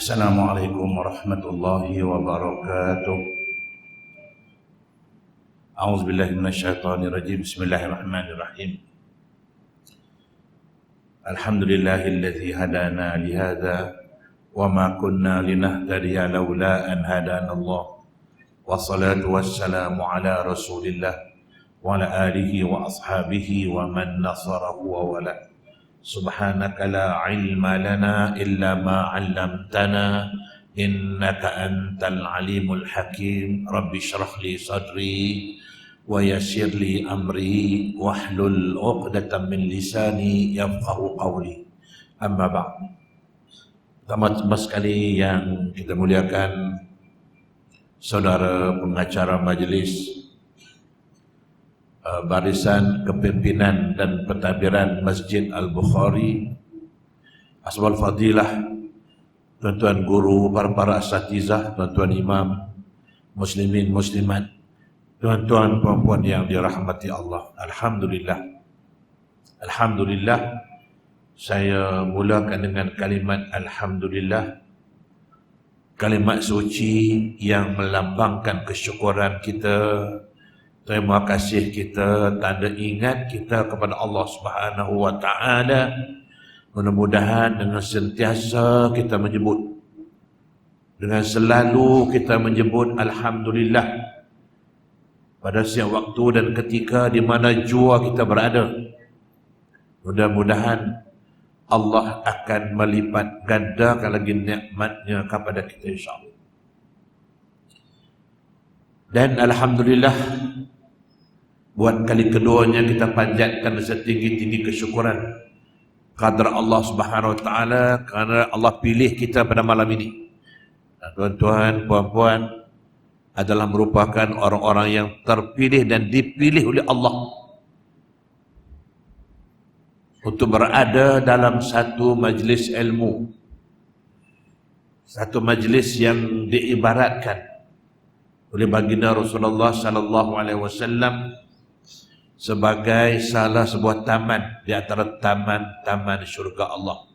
Assalamualaikum warahmatullahi wabarakatuh. A'udzubillahi minasyaitonirrajim. Bismillahirrahmanirrahim. Alhamdulillahilladzi hadana lihadza wa ma kunna linahtadiya laula an hadanallah. Wassalatu wassalamu ala Rasulillah wa ala alihi wa ashabihi wa man nasarahu wa wala. Subhanaka la ilma lana illa ma 'allamtana innaka antal alimul hakim. Rabbi shrah li sadri wa yassir li amri wahlul 'uqdatam min lisani yafqahu qawli. Amma ba'd. Teman-teman sekali yang kita muliakan, saudara pengacara majlis Barisan Kepimpinan dan Pentadbiran Masjid Al-Bukhari, Asbal Fadilah, tuan-tuan guru, para asatizah, tuan-tuan imam, muslimin, muslimat, tuan-tuan perempuan yang dirahmati Allah. Alhamdulillah, saya mulakan dengan kalimat Alhamdulillah, kalimat suci yang melambangkan kesyukuran kita, terima kasih kita, tanda ingat kita kepada Allah Subhanahu wa taala. Mudah-mudahan dengan sentiasa kita menyebut, dengan selalu kita menyebut alhamdulillah pada setiap waktu dan ketika di mana jua kita berada. Mudah-mudahan Allah akan melipat gandakan lagi nikmatnya kepada kita, insya-Allah. Dan alhamdulillah, buat kali keduanya kita panjatkan setinggi-tinggi kesyukuran kepada Allah Subhanahu wa taala kerana Allah pilih kita pada malam ini. Tuan-tuan, puan-puan adalah merupakan orang-orang yang terpilih dan dipilih oleh Allah untuk berada dalam satu majlis ilmu, satu majlis yang diibaratkan oleh baginda Rasulullah sallallahu alaihi wasallam sebagai salah sebuah taman di antara taman-taman syurga Allah.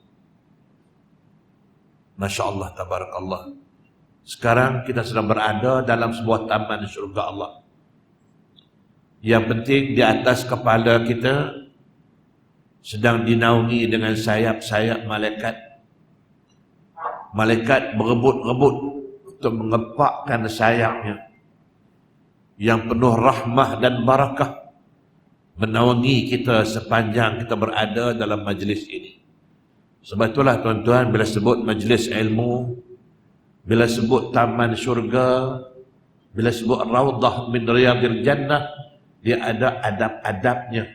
Masya Allah, tabarakallah. Sekarang kita sedang berada dalam sebuah taman syurga Allah. Yang penting di atas kepala kita sedang dinaungi dengan sayap-sayap malaikat. Malaikat berebut-rebut untuk mengepakkan sayapnya yang penuh rahmah dan barakah, menaungi kita sepanjang kita berada dalam majlis ini. Sebab itulah tuan-tuan, bila sebut majlis ilmu, bila sebut taman syurga, bila sebut raudah min riyadil jannah, dia ada adab-adabnya,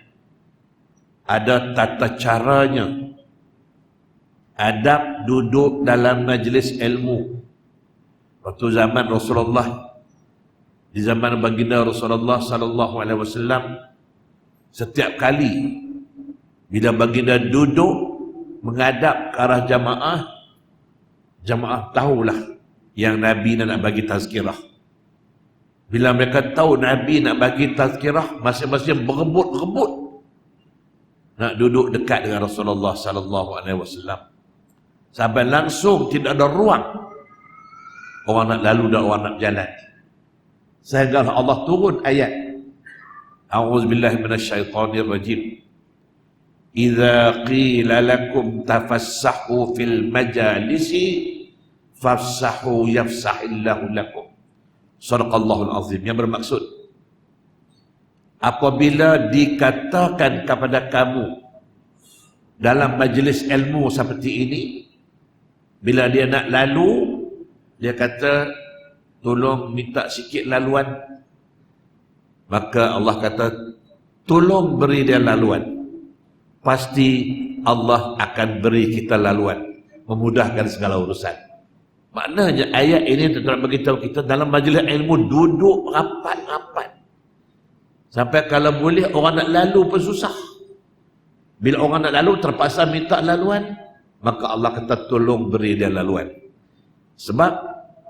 ada tata caranya. Adab duduk dalam majlis ilmu. Waktu zaman Rasulullah, di zaman baginda Rasulullah sallallahu alaihi wasallam, setiap kali bila baginda duduk menghadap ke arah jamaah, jamaah tahulah yang Nabi nak bagi tazkirah. Bila mereka tahu Nabi nak bagi tazkirah, masing-masing berebut-rebut nak duduk dekat dengan Rasulullah sallallahu alaihi wasallam. Sampai langsung tidak ada ruang orang nak lalu dan orang nak berjalan. Sehingga Allah turun ayat, A'udzubillahi minasyaitonirrajim. Idza qila lakum tafassahu fil majalisi fafsahu yafsahillahu lakum. Shadaqallahul azim. Yang bermaksud, apabila dikatakan kepada kamu dalam majlis ilmu seperti ini, bila dia nak lalu, dia kata tolong minta sikit laluan, maka Allah kata tolong beri dia laluan. Pasti Allah akan beri kita laluan, memudahkan segala urusan. Maknanya ayat ini tetap beritahu kita dalam majlis ilmu duduk rapat-rapat. Sampai kalau boleh orang nak lalu pun susah. Bila orang nak lalu terpaksa minta laluan, maka Allah kata tolong beri dia laluan. Sebab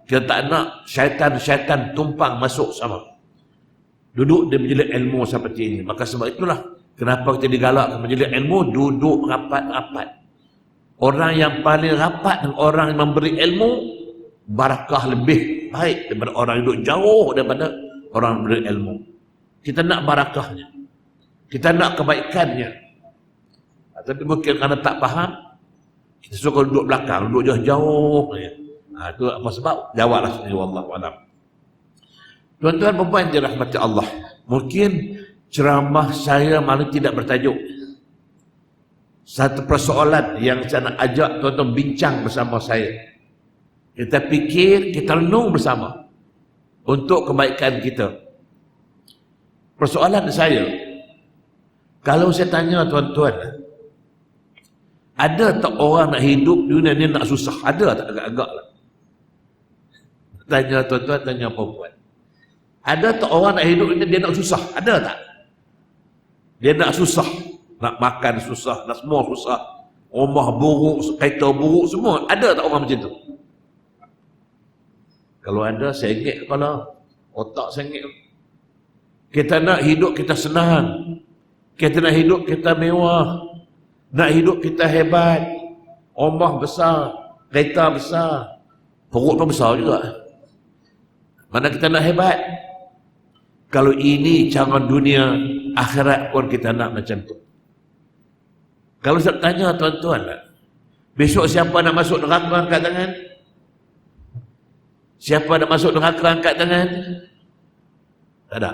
kita tak nak syaitan-syaitan tumpang masuk sama duduk di majlis ilmu seperti ini. Maka sebab itulah kenapa kita digalakkan majlis ilmu duduk rapat-rapat. Orang yang paling rapat dengan orang yang memberi ilmu, barakah lebih baik daripada orang yang duduk jauh daripada orang yang memberi ilmu. Kita nak barakahnya, kita nak kebaikannya. Tapi mungkin kerana tak faham, kita suka duduk belakang, duduk jauh-jauh. Itu apa sebab? Jawablah sendiri, wallahu a'lam. Tuan-tuan dan puan dirahmati Allah, mungkin ceramah saya malah tidak bertajuk. Satu persoalan yang saya nak ajak tuan-tuan bincang bersama saya. Kita fikir, kita renung bersama untuk kebaikan kita. Persoalan saya, kalau saya tanya tuan-tuan, ada tak orang nak hidup dunia ni nak susah? Ada tak? Agak-agak lah. Tanya tuan-tuan, tanya perempuan. Ada tak orang nak hidup ni dia nak susah? Ada tak? Dia nak susah. Nak makan susah, nak semua susah. Rumah buruk, kereta buruk, semua. Ada tak orang macam tu? Kalau ada, saya ingat kepala. Otak saya ingat. Kita nak hidup kita senang. Kita nak hidup kita mewah. Nak hidup kita hebat. Rumah besar, kereta besar. Perut pun besar juga. Mana kita nak hebat? Kalau ini cara dunia, akhirat pun kita nak macam tu. Kalau saya tanya tuan-tuan lah, besok siapa nak masuk neraka angkat tangan? Siapa nak masuk neraka angkat tangan? Tak ada.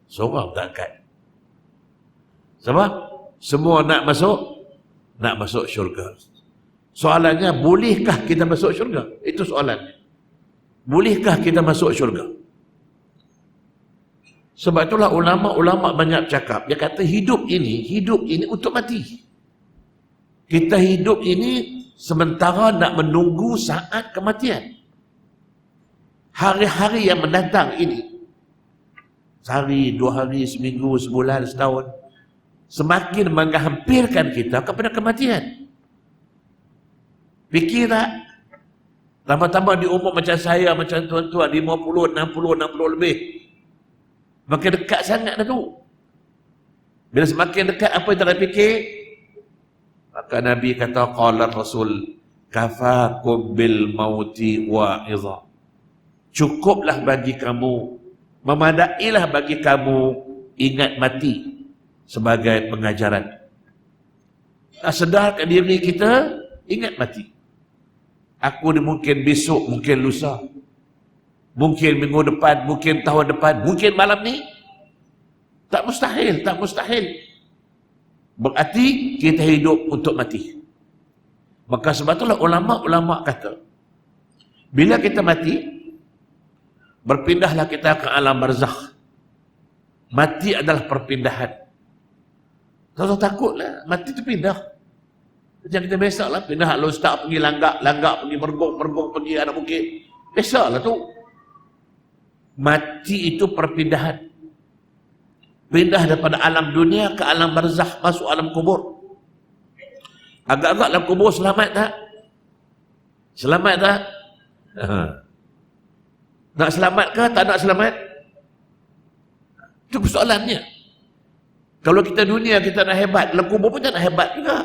Seorang tak angkat. Sebab semua nak masuk syurga. Soalannya, bolehkah kita masuk syurga? Itu soalannya. Bolehkah kita masuk syurga? Sebab itulah ulama-ulama banyak cakap. Dia kata hidup ini untuk mati. Kita hidup ini sementara nak menunggu saat kematian. Hari-hari yang mendatang ini, sehari, 2 hari, seminggu, sebulan, setahun, semakin menghampirkan kita kepada kematian. Fikir tak? Tambah-tambah di umur macam saya, macam tuan-tuan, 50, 60 lebih. Makin dekat sangat dah tu. Bila semakin dekat, apa yang tak nak fikir? Maka Nabi kata, qala Rasul, kafakum bil mauti wa'idha. Cukuplah bagi kamu, memadailah bagi kamu ingat mati sebagai pengajaran. Sedarkan diri kita, ingat mati. Aku ni mungkin besok, mungkin lusa. Mungkin minggu depan, mungkin tahun depan, mungkin malam ni. Tak mustahil, tak mustahil. Berarti kita hidup untuk mati. Maka sebab itulah ulama' kata, bila kita mati, berpindahlah kita ke alam barzakh. Mati adalah perpindahan. Kalau takutlah, mati tu pindah. Macam kita biasa lah, pindah Lostak pergi Langgak pergi Mergong pergi Anak Bukit. Biasalah tu. Mati itu perpindahan. Pindah daripada alam dunia ke alam barzakh, masuk alam kubur. Agak-agak dalam kubur selamat tak? Selamat tak? Nak selamat ke tak nak selamat? Itu persoalannya. Kalau kita dunia kita nak hebat, dalam kubur pun tak nak hebat juga.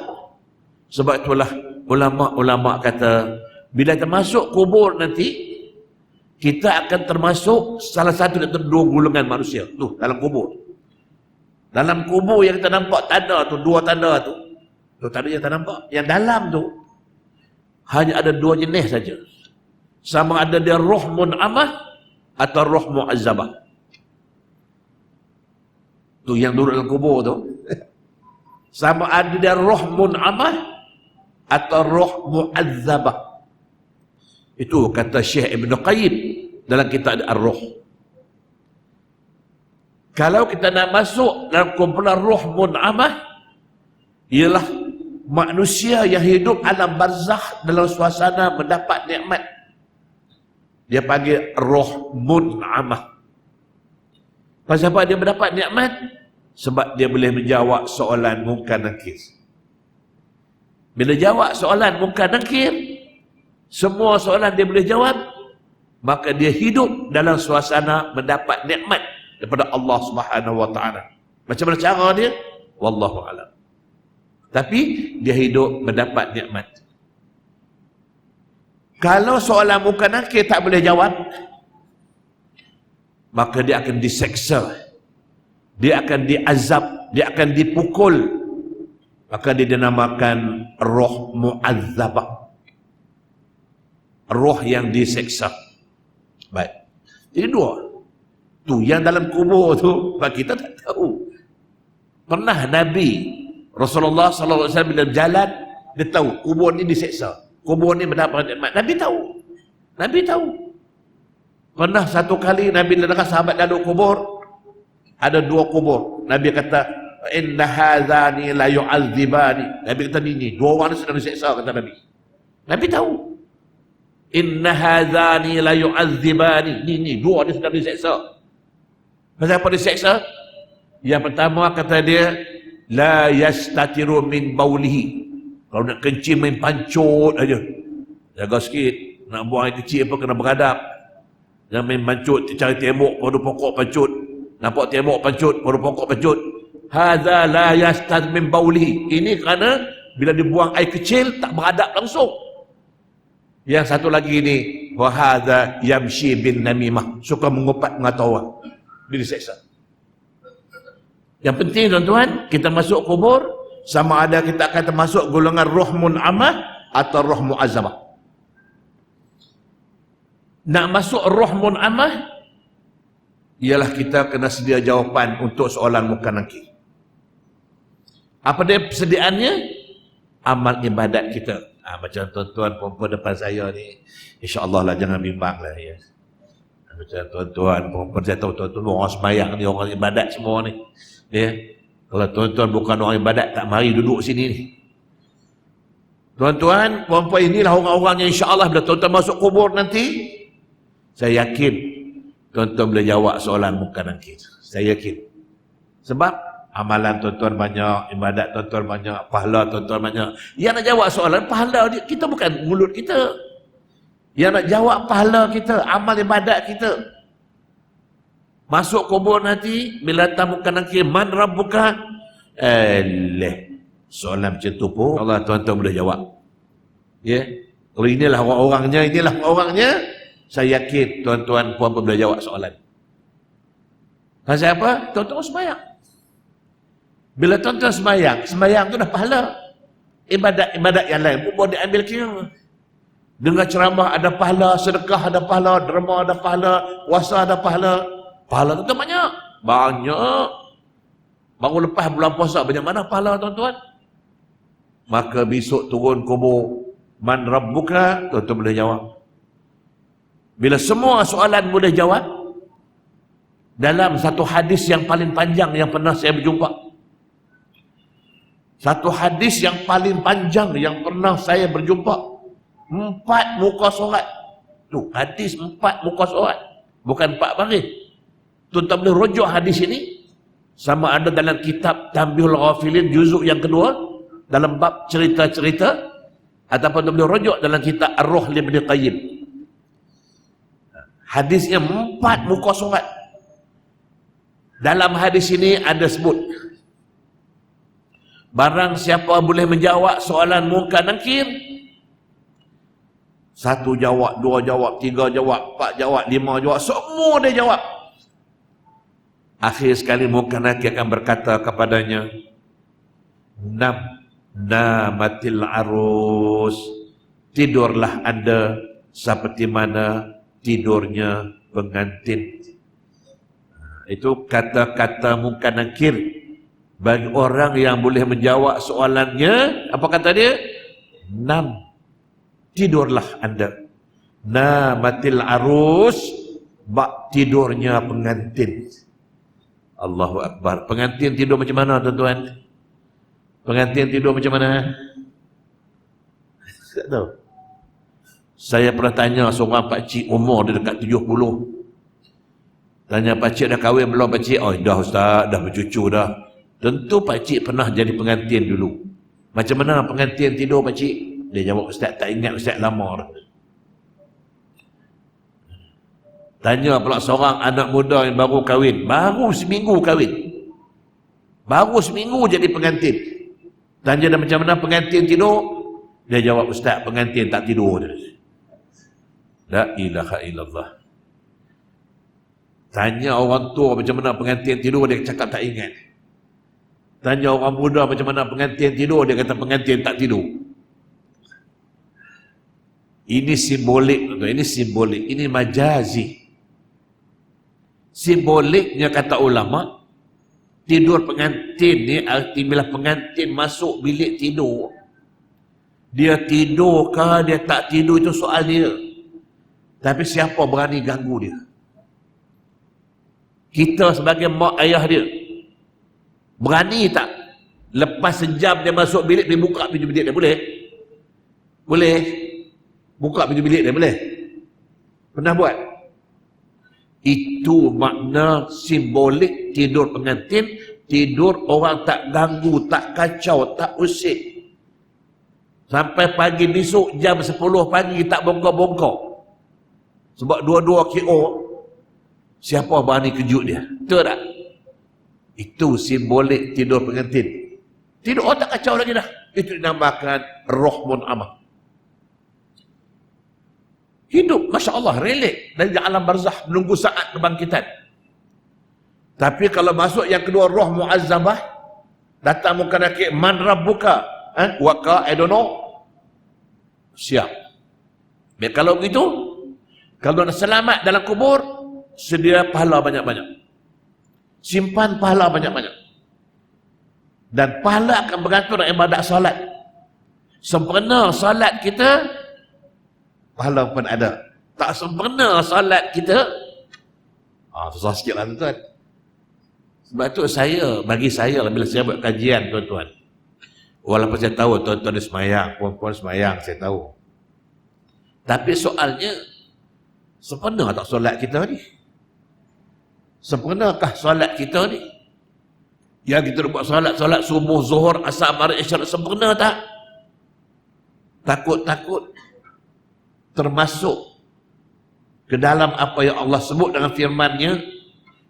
Sebab itulah ulama' kata, bila termasuk kubur nanti, kita akan termasuk salah satu dari 2 golongan manusia tu dalam kubur. Dalam kubur yang kita nampak tanda tu, 2 tanda tu. Tu tanda yang kita nampak. Yang dalam tu hanya ada 2 jenis saja. Sama ada dia roh mun'amah atau roh mu'azzabah. Tu yang duduk dalam kubur tu. Sama ada dia roh mun'amah atau roh mu'azzabah. Itu kata Syekh Ibn Qayyim dalam kitab Ar-Ruh. Kalau kita nak masuk dalam kumpulan roh mun'amah, ialah manusia yang hidup alam barzakh dalam suasana mendapat nikmat. Dia panggil roh mun'amah. Pasal apa dia mendapat nikmat? Sebab dia boleh menjawab soalan Munkar Nakir. Bila jawab soalan Munkar Nakir, semua soalan dia boleh jawab, maka dia hidup dalam suasana mendapat nikmat daripada Allah Subhanahu wa taala. Macam mana cara dia? Wallahu a'lam. Tapi dia hidup mendapat nikmat. Kalau soalan muka nakir tak boleh jawab, maka dia akan diseksa, dia akan diazab, dia akan dipukul. Maka dia dinamakan roh mu'azzabah, roh yang diseksa. Baik, jadi dua tu yang dalam kubur tu, kita tak tahu. Pernah Nabi Rasulullah sallallahu alaihi wasallam bila jalan, dia tahu kubur ni diseksa, kubur ni mendapat nikmat. Nabi tahu. Nabi tahu. Pernah satu kali Nabi dengar sahabat duduk kubur, ada dua kubur. Nabi kata, inna hadzani la yu'adzibani. Nabi kata ni dua orang ni sedang diseksa, kata Nabi. Nabi tahu. Inna hadzani la yu'adzibani. Ni dua ni sedang diseksa. Pasal apa diseksa? Yang pertama kata dia, la yastatiru min baulihi. Kalau nak kencing main pancut aja. Jaga sikit. Nak buang air kecil apa kena beradab. Jangan main pancut, cari tembok pada pokok pancut. Nampak tembok pancut pada pokok pancut. Hadza la yastatiru min baulihi. Ini kerana bila dibuang air kecil tak beradab langsung. Yang satu lagi ni, wa hadza yamshi bin namimah. Suka mengupat mengata orang. Dia diseksa. Yang penting tuan-tuan, kita masuk kubur, sama ada kita akan termasuk golongan roh mun'amah atau roh mu'azzabah. Nak masuk roh mun'amah, ialah kita kena sedia jawapan untuk soalan muka nakir. Apa dia persediaannya? Amal ibadat kita. Macam tuan-tuan perempuan depan saya ni, insya-Allah lah, jangan bimbang lah ya. Macam tuan-tuan perempuan, saya tahu tuan-tuan orang sembahyang ni, orang ibadat semua ni. Ya. Kalau tuan-tuan bukan orang ibadat, tak mari duduk sini ni. Tuan-tuan perempuan inilah orang-orang yang insya-Allah bila tuan-tuan masuk kubur nanti, saya yakin tuan-tuan boleh jawab soalan muka nakir. Saya yakin. Sebab amalan tuan-tuan banyak, ibadat tuan-tuan banyak, pahala tuan-tuan banyak. Yang nak jawab soalan pahala dia, kita bukan mulut kita. Yang nak jawab pahala kita, amal ibadat kita. Masuk kubur nanti, bila datang muka nakir, man rabbuka? Soalan macam tu pun Allah tuan-tuan boleh jawab. Ya. Kalau inilah orang-orangnya, saya yakin tuan-tuan puan boleh jawab soalan. Pasal apa? Tuan-tuan sembahyang. Bila tuan-tuan sembahyang tu dah pahala. Ibadat yang lain pun boleh diambil kira. Dengar ceramah ada pahala, sedekah ada pahala, derma ada pahala, puasa ada pahala. Pahala tuan-tuan banyak. Banyak. Baru lepas bulan puasa, banyak mana pahala tuan-tuan? Maka besok turun kubur, man rabbuka? Tuan-tuan boleh jawab. Bila semua soalan boleh jawab, dalam satu hadis yang paling panjang yang pernah saya berjumpa, satu hadis yang paling panjang yang pernah saya berjumpa, 4 muka surat. Tu hadis 4 muka surat, bukan 4 baris. Tuan-tuan boleh rujuk hadis ini, sama ada dalam kitab Tanbihul Ghafilin juzuk yang kedua, dalam bab cerita-cerita, ataupun tuan boleh rujuk dalam kitab Ar-Ruh li Ibn Qayyim. Hadisnya 4 muka surat. Dalam hadis ini ada sebut, barang siapa boleh menjawab soalan muka nakir, 1 jawab, 2 jawab, 3 jawab, 4 jawab, 5 jawab, semua dia jawab. Akhir sekali muka nakir akan berkata kepadanya, namatil arus, tidurlah anda seperti mana tidurnya pengantin. Itu kata-kata muka nakir bagi orang yang boleh menjawab soalannya. Apa kata dia? Tidurlah anda. Namatil arus, bak tidurnya pengantin. Allahu Akbar. Pengantin tidur macam mana tuan-tuan? Pengantin tidur macam mana? Tak tahu. Saya pernah tanya seorang pakcik umur dia dekat 70. Tanya pakcik dah kahwin belum pakcik? Oh dah ustaz, dah bercucu dah. Tentu pakcik pernah jadi pengantin dulu. Macam mana pengantin tidur pakcik? Dia jawab, ustaz tak ingat, ustaz lama dah. Tanya pula seorang anak muda yang baru kahwin, baru seminggu kahwin, baru seminggu jadi pengantin. Tanya dia macam mana pengantin tidur? Dia jawab, ustaz, pengantin tak tidur. La ilaha illallah. Tanya orang tua macam mana pengantin tidur, dia cakap tak ingat. Tanya orang muda macam mana pengantin tidur, dia kata pengantin tak tidur. Ini simbolik, ini simbolik, ini majazi. Simboliknya kata ulama, tidur pengantin ni arti bila pengantin masuk bilik tidur, dia tidur ke dia tak tidur itu soal dia. Tapi siapa berani ganggu dia? Kita sebagai mak ayah dia, berani tak lepas sejam dia masuk bilik, dia buka pintu bilik dia? Boleh? Boleh? Buka pintu bilik dia boleh? Pernah buat? Itu makna simbolik tidur pengantin. Tidur orang tak ganggu, tak kacau, tak usik. Sampai pagi besok jam 10 pagi tak bongkok-bongkok. Sebab dua-dua KO. Siapa berani kejut dia? Betul tak? Itu simbolik tidur pengantin. Tidur orang tak kacau lagi dah. Itu dinamakan roh mun'amah. Hidup, Masya Allah, relate dari alam barzah, menunggu saat kebangkitan. Tapi kalau masuk yang kedua, roh mu'azzamah, datang muka nakik, man rabbuka, waka, I don't know, siap. Baik, kalau begitu, kalau nak selamat dalam kubur, sedia pahala banyak-banyak. Simpan pahala banyak-banyak. Dan pahala akan bergantung dengan ibadat salat. Sempurna salat kita, pahala pun ada. Tak sempurna salat kita, susah sikit lah tuan-tuan. Sebab tu bagi saya bila saya buat kajian tuan-tuan, walaupun saya tahu tuan-tuan semayang, puan-puan semayang, saya tahu. Tapi soalnya, sempurna tak solat kita ni? Sempurnakah solat kita ni? Yang kita buat solat subuh, zuhur, asar, maghrib, isyak, sempurna tak? Takut-takut termasuk ke dalam apa yang Allah sebut dengan firman-Nya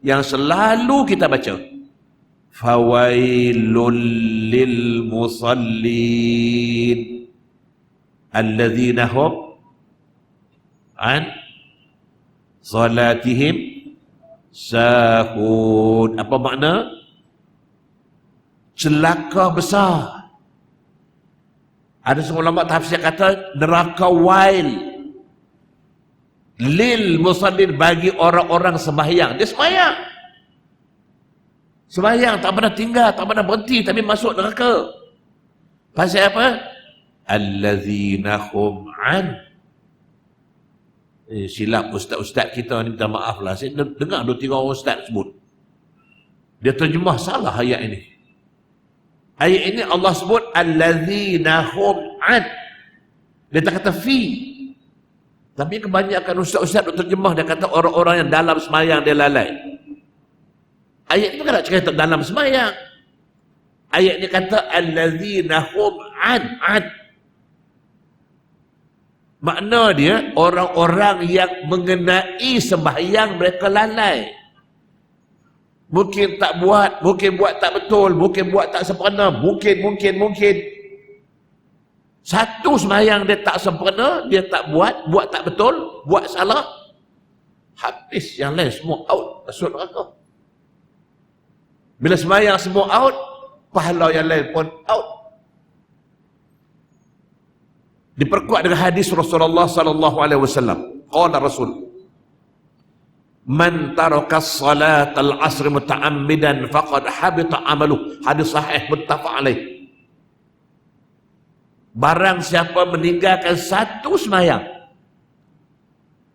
yang selalu kita baca. Fawailul lil musallin alladzina hum an salatihim sahun. Apa makna? Celaka besar. Ada seorang ulama tafsir kata neraka wail lil musallin, bagi orang-orang sembahyang. Dia sembahyang. Sembahyang tak pernah tinggal, tak pernah berhenti, tapi masuk neraka. Pasal apa? Allazina hum an. Silap ustaz-ustaz kita ni, minta maaf lah. Saya dengar 2-3 orang ustaz sebut. Dia terjemah salah ayat ini. Ayat ini Allah sebut allazina hum an. Dia tak kata fi. Tapi kebanyakan ustaz-ustaz terjemah, dia kata orang-orang yang dalam semayang dia lalai. Ayat ini bukan nak cerita dalam semayang. Ayat ini kata allazina hum an. Makna dia orang-orang yang mengenai sembahyang mereka lalai. Mungkin tak buat, mungkin buat tak betul, mungkin buat tak sempurna, mungkin. Satu sembahyang dia tak sempurna, dia tak buat tak betul, buat salah, habis, yang lain semua out, masuk neraka. Bila sembahyang semua out, pahala yang lain pun out. Diperkuat dengan hadis Rasulullah sallallahu alaihi wasallam. Qala Rasul, man taraka salat al-asr muta'ammidan faqad habita amaluh. Hadis sahih muttafaq alaih. Barang siapa meninggalkan satu sembahyang,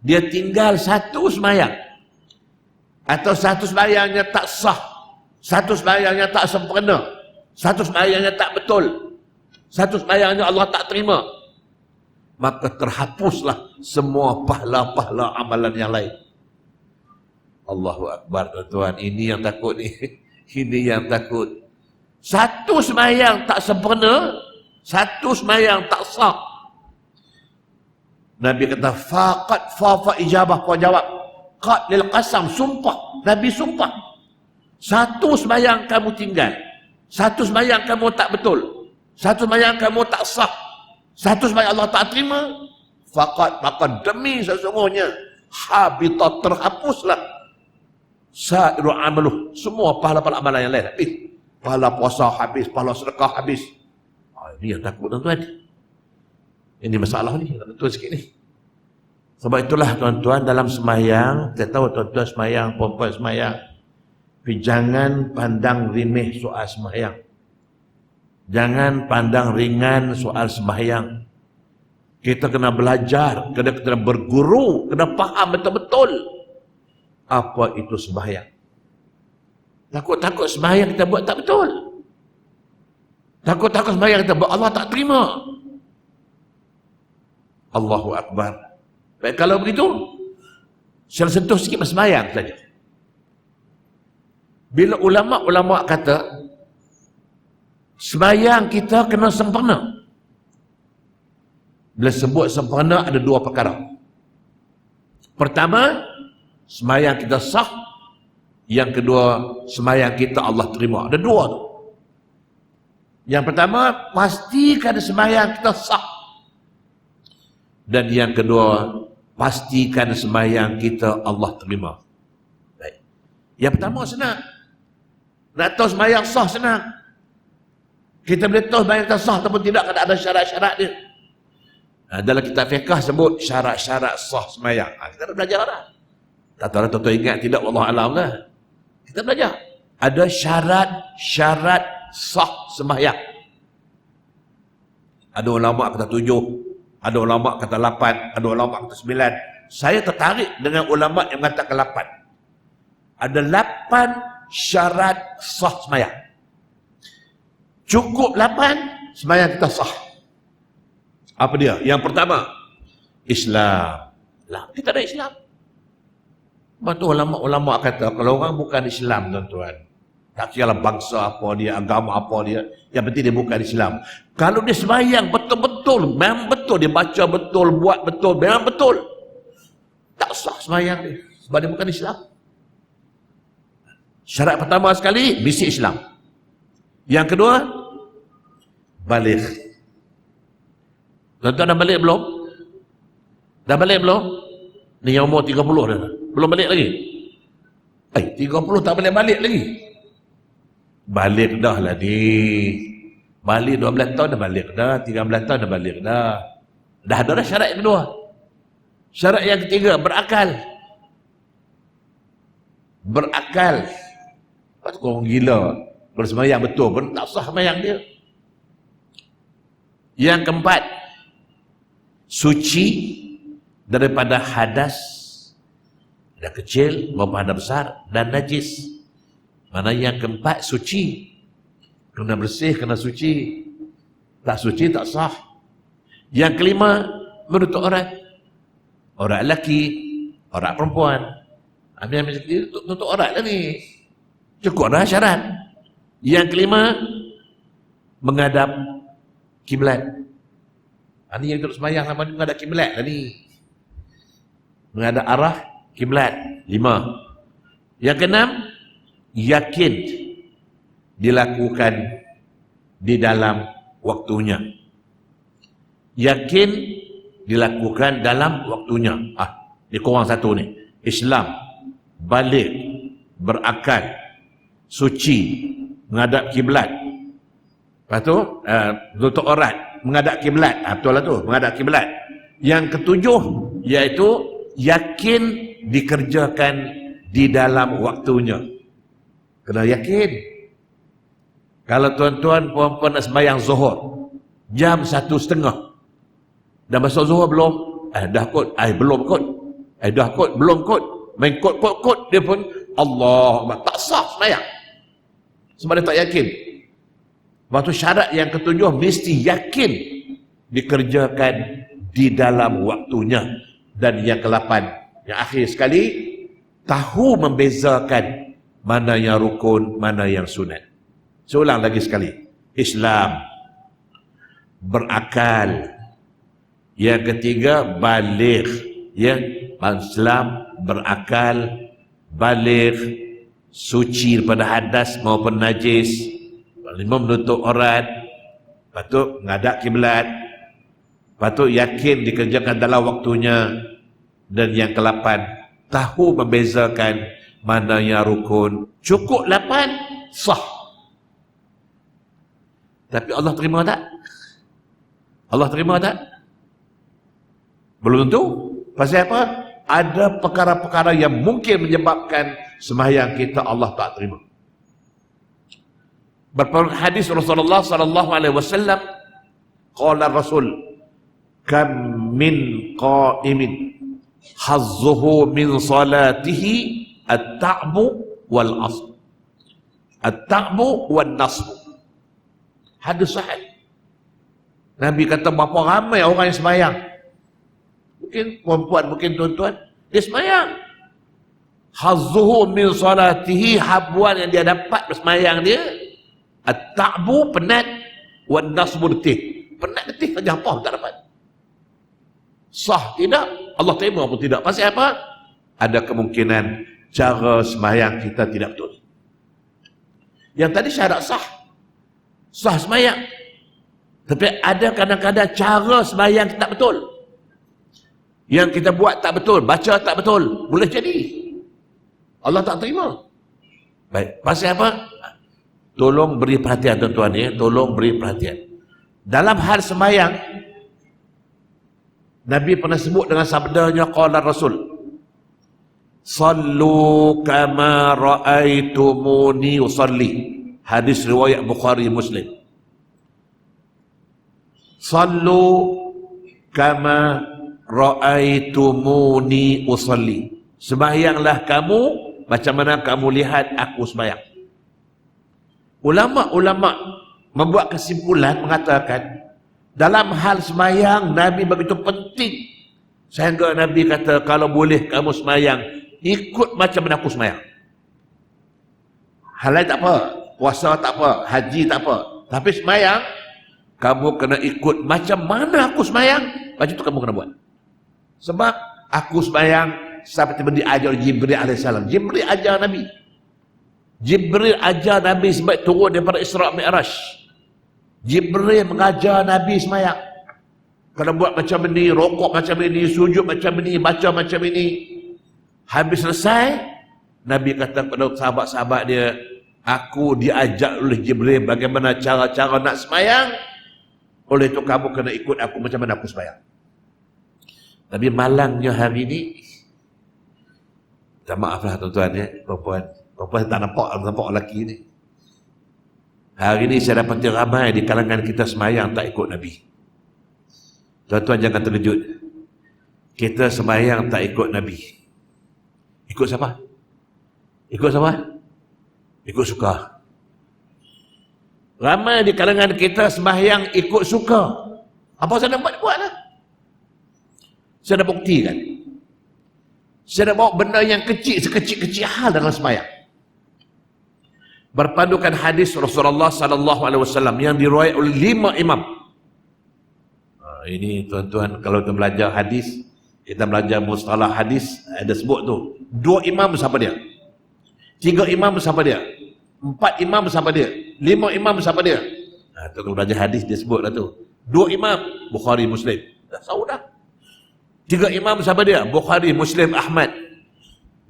dia tinggal satu sembahyang, atau satu sembahyangnya tak sah, satu sembahyangnya tak sempurna, satu sembahyangnya tak betul, satu sembahyangnya Allah tak terima, maka terhapuslah semua pahala-pahala amalan yang lain. Allahu Akbar tuan-tuan, ini yang takut ni. Ini yang takut. Satu sembahyang tak sempurna, satu sembahyang tak sah, Nabi kata faqat fa ijabah, kau jawab. Qad lil qasam, sumpah. Nabi sumpah. Satu sembahyang kamu tinggal, satu sembahyang kamu tak betul, satu sembahyang kamu tak sah, satu sembahyang Allah tak terima, maka demi sesungguhnya habitat, terhapuslah sairu amaluh, semua pahala-pahala amalan yang lain habis. Pahala puasa habis, pahala sedekah habis. Ini yang takut tuan-tuan. Ini masalah ni, tuan sikit ni. Sebab itulah tuan-tuan, dalam sembahyang, kita tahu tuan-tuan sembahyang, perempuan sembahyang, tapi jangan pandang remeh soal sembahyang. Jangan pandang ringan soal sembahyang. Kita kena belajar, kena berguru, kena faham betul-betul apa itu sembahyang. Takut-takut sembahyang kita buat tak betul. Takut-takut sembahyang kita buat Allah tak terima. Allahu Akbar. Baik, kalau begitu, saya sentuh sikit sembahyang saja. Bila ulama' kata sembahyang kita kena sempurna. Bila sebut sempurna ada dua perkara. Pertama, sembahyang kita sah. Yang kedua, sembahyang kita Allah terima. Ada dua tu. Yang pertama, pastikan sembahyang kita sah. Dan yang kedua, pastikan sembahyang kita Allah terima. Baik. Yang pertama senang. Nak tahu sembahyang sah senang. Kita boleh tahu sembahyang kita sah ataupun tidak kalau ada syarat-syarat dia. Dalam kitab fiqh sebut syarat-syarat sah sembahyang. Kita dah belajar dah. Tak tahu tuan-tuan ingat tidak, wallahu alam lah. Kita belajar. Ada syarat-syarat sah sembahyang. Ada ulama kata 7, ada ulama kata 8, ada ulama kata 9. Saya tertarik dengan ulama yang mengatakan 8. Ada 8 syarat sah sembahyang. Cukup 8, sembahyang kita sah. Apa dia? Yang pertama, Islam. Lah, kita ada Islam. Betul ulama' kata, kalau orang bukan Islam tuan-tuan, tak kira bangsa apa dia, agama apa dia, yang penting dia bukan Islam. Kalau dia sembahyang betul-betul, memang betul, dia baca betul, buat betul, memang betul, tak sah sembahyang dia, sebab dia bukan Islam. Syarat pertama sekali, mesti Islam. Yang kedua, baligh. Tuan-tuan dah balik belum? Dah balik belum? Ni yang umur 30 dah. Belum balik lagi? 30 tak balik lagi? Balik dah lah ni. Balik 12 tahun dah balik dah. 13 tahun dah balik dah. Dah ada dah syarat yang kedua. Syarat yang ketiga, berakal. Berakal. Lepas tu orang gila. Bersembahyang betul pun tak sah sembahyang dia. Yang keempat, suci daripada hadas, hadas kecil maupun hadas besar, dan najis. Mana yang keempat, suci. Kena bersih, kena suci. Tak suci, tak sah. Yang kelima, menutup aurat. Aurat lelaki, aurat perempuan. Ambil tutup aurat lah ni. Cukup dah syarat. Yang kelima, menghadap kiblat. Ini yang duduk sembahyang nama ni menghadap kiblat lah ni. Menghadap arah kiblat. 5. Yang keenam, yakin dilakukan di dalam waktunya. Yakin dilakukan dalam waktunya. Dia kurang satu ni. Islam, balik, berakal, suci, menghadap kiblat. Lepas tu, tutup aurat, menghadap kiblat. Betul lah tu, menghadap kiblat. Yang ketujuh, iaitu yakin dikerjakan di dalam waktunya. Kena yakin. Kalau tuan-tuan puan-puan nak sembahyang zuhur, jam 1:30. Dah masuk zuhur belum? Dah kot. Belum kot. Dah kot. Belum kot. Main kot. Dia pun Allah. Tak sah sembahyang. Sebab dia tak yakin. Waktu syarat yang ketujuh, mesti yakin dikerjakan di dalam waktunya. Dan yang ke-8, yang akhir sekali, tahu membezakan mana yang rukun, mana yang sunat. Seulang lagi sekali. Islam, berakal. Yang ketiga, baligh. Islam, berakal, baligh, suci daripada hadas maupun najis. 5, menutup aurat. patut menghadap kiblat, patut yakin dikerjakan dalam waktunya, dan yang ke-8, tahu membezakan mana yang rukun. Cukup 8, sah. Tapi Allah terima tak? Allah terima tak? Belum tentu. Pasal apa? Ada perkara-perkara yang mungkin menyebabkan sembahyang kita Allah tak terima. Berpuluh hadis Rasulullah sallallahu alaihi wasallam, qala Rasul, kam min qa'imin hazzuhu min salatihi at-ta'bu wal asb. At-ta'bu wal nasb. Hadis sahih. Nabi kata berapa ramai orang yang sembahyang. Mungkin perempuan, mungkin tuan-tuan, dia sembahyang. Hazzuhu min salatihi, habuan yang dia dapat bersembahyang dia. At-ta'bu, penat. Wan nasbu, letih. Penat, letih saja, apa tak dapat. Sah tidak? Allah terima pun tidak. Pasal apa? Ada kemungkinan cara sembahyang kita tidak betul. Yang tadi syarat sah. Sah sembahyang. Tapi ada kadang-kadang cara sembahyang tak betul. Yang kita buat tak betul, baca tak betul, boleh jadi Allah tak terima. Baik, pasal apa? Tolong beri perhatian tuan-tuan ya, tolong beri perhatian. Dalam hal sembahyang, Nabi pernah sebut dengan sabdanya qala Rasul, sallu kama ra'aitumuni usalli. Hadis riwayat Bukhari Muslim. Sallu kama ra'aitumuni usalli. Sembahyanglah kamu macam mana kamu lihat aku sembahyang. Ulama-ulama membuat kesimpulan mengatakan dalam hal sembahyang Nabi begitu penting sehingga Nabi kata kalau boleh kamu sembahyang ikut macam mana aku sembahyang. Hal lain tak apa, puasa tak apa, haji tak apa, tapi sembahyang kamu kena ikut macam mana aku sembahyang, macam tu kamu kena buat. Sebab aku sembahyang seperti diajar Jibril alaihissalam. Jibril ajar Nabi. Jibril ajar Nabi sebab turun daripada Isra' Mi'raj. Jibril mengajar Nabi sembahyang. Kena buat macam ini, rokok macam ini, sujud macam ini, baca macam ini. Habis selesai, Nabi kata kepada sahabat-sahabat dia, aku diajak oleh Jibril bagaimana cara-cara nak sembahyang. Oleh itu kamu kena ikut aku macam mana aku sembahyang. Tapi malangnya hari ini, tak maaflah tuan-tuan ya, perempuan tak nampak lelaki ni. Hari ini saya dapati ramai di kalangan kita sembahyang tak ikut Nabi. Tuan-tuan jangan terkejut. Kita sembahyang tak ikut Nabi. Ikut siapa? Ikut siapa? Ikut suka. Ramai di kalangan kita sembahyang ikut suka. Apa saya nak buat-buatlah. Saya dah buktikan. Saya dah bawa benda yang kecil, sekecil-kecil hal dalam sembahyang. Berpandukan hadis Rasulullah sallallahu alaihi wasallam yang diriwayat oleh 5 imam. Ini tuan-tuan kalau kita belajar hadis, kita belajar mustalah hadis, ada sebut tu. 2 imam siapa dia? 3 imam siapa dia? 4 imam siapa dia? 5 imam siapa dia? Tu belajar hadis dia sebut lah tu. 2 imam Bukhari Muslim. Dah tahu dah. 3 imam siapa dia? Bukhari, Muslim, Ahmad.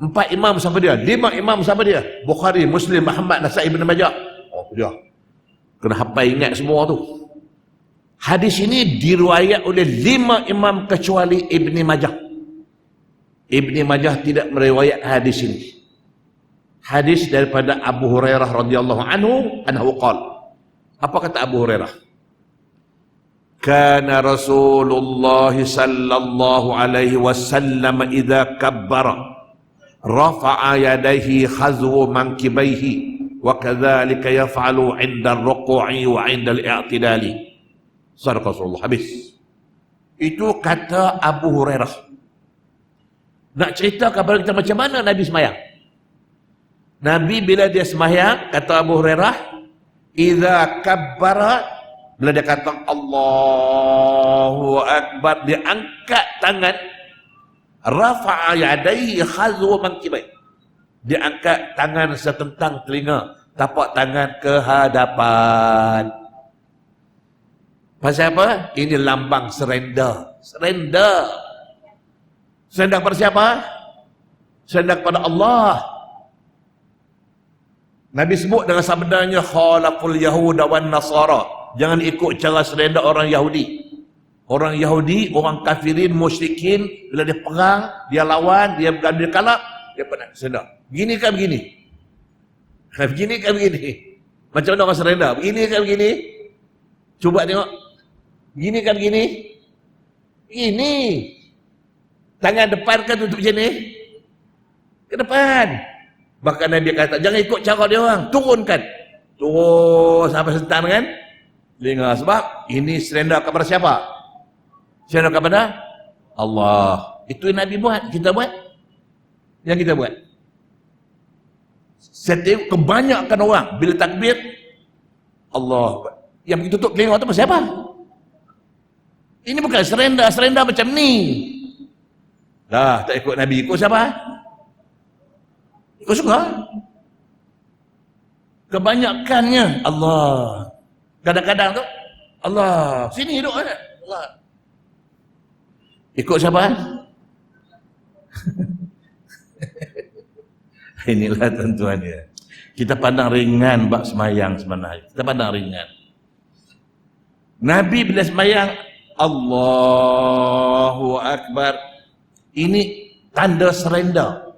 4 imam siapa dia? 5 imam siapa dia? Bukhari, Muslim, Ahmad, Nasai, Ibn Majah. Oh, dia. Kena hafal ingat semua tu. Hadis ini diriwayat oleh 5 imam kecuali Ibn Majah. Ibn Majah tidak meriwayat hadis ini. Hadis daripada Abu Hurairah radhiyallahu anhu qala. Apa kata Abu Hurairah? Kana Rasulullah sallallahu alaihi wasallam idza kabbara rafa'a yadayhi khazwa mankibaihi wa kadzalika yaf'alu 'inda ar-ruku'i wa 'inda al-i'tidali. Sadaq Rasulullah. Habis. Itu kata Abu Hurairah. Nak cerita kepada kita macam mana Nabi sembahyang. Nabi bila dia sembahyang, kata Abu Hurairah, idza kabbara, bila dia kata Allahu Akbar, dia angkat tangan, rafa'a yadayhi khazwa mankibai. Dia angkat tangan setentang telinga, tapak tangan ke hadapan. Pasal apa? Ini lambang surrender. Surrender. Surrender kepada siapa? Surrender kepada Allah. Nabi sebut dengan sabdanya khalaqul yahuda wan nasara. Jangan ikut cara surrender orang Yahudi. Orang Yahudi, orang kafirin, musyrikin, bila dia perang, dia lawan, dia kalah, dia pernah surrender. Begini kan begini? Begini kan begini? Macam mana orang surrender? Begini kan begini? Cuba tengok. Begini kan begini? Begini. Tangan depan kan tutup macam ni? Ke depan. Bahkan Nabi kata, jangan ikut cara dia orang. Turunkan. Turun sampai sentan kan? Dengar. Sebab ini surrender kepada siapa? Surrender kepada Allah. Itu yang Nabi buat. Kita buat. Yang kita buat. Saya tengok kebanyakan orang bila takbir Allah. Yang tutup telinga tu siapa? Ini bukan surrender macam ni. Dah tak ikut Nabi, ikut siapa? Ikut suka. Kebanyakannya Allah. Kadang-kadang tu Allah. Sini duduk Allah. Ikut siapa? Inilah tuan-tuan dia. Kita pandang ringan bab semayang sebenarnya. Kita pandang ringan. Nabi bila semayang Allahu Akbar. Ini tanda surrender.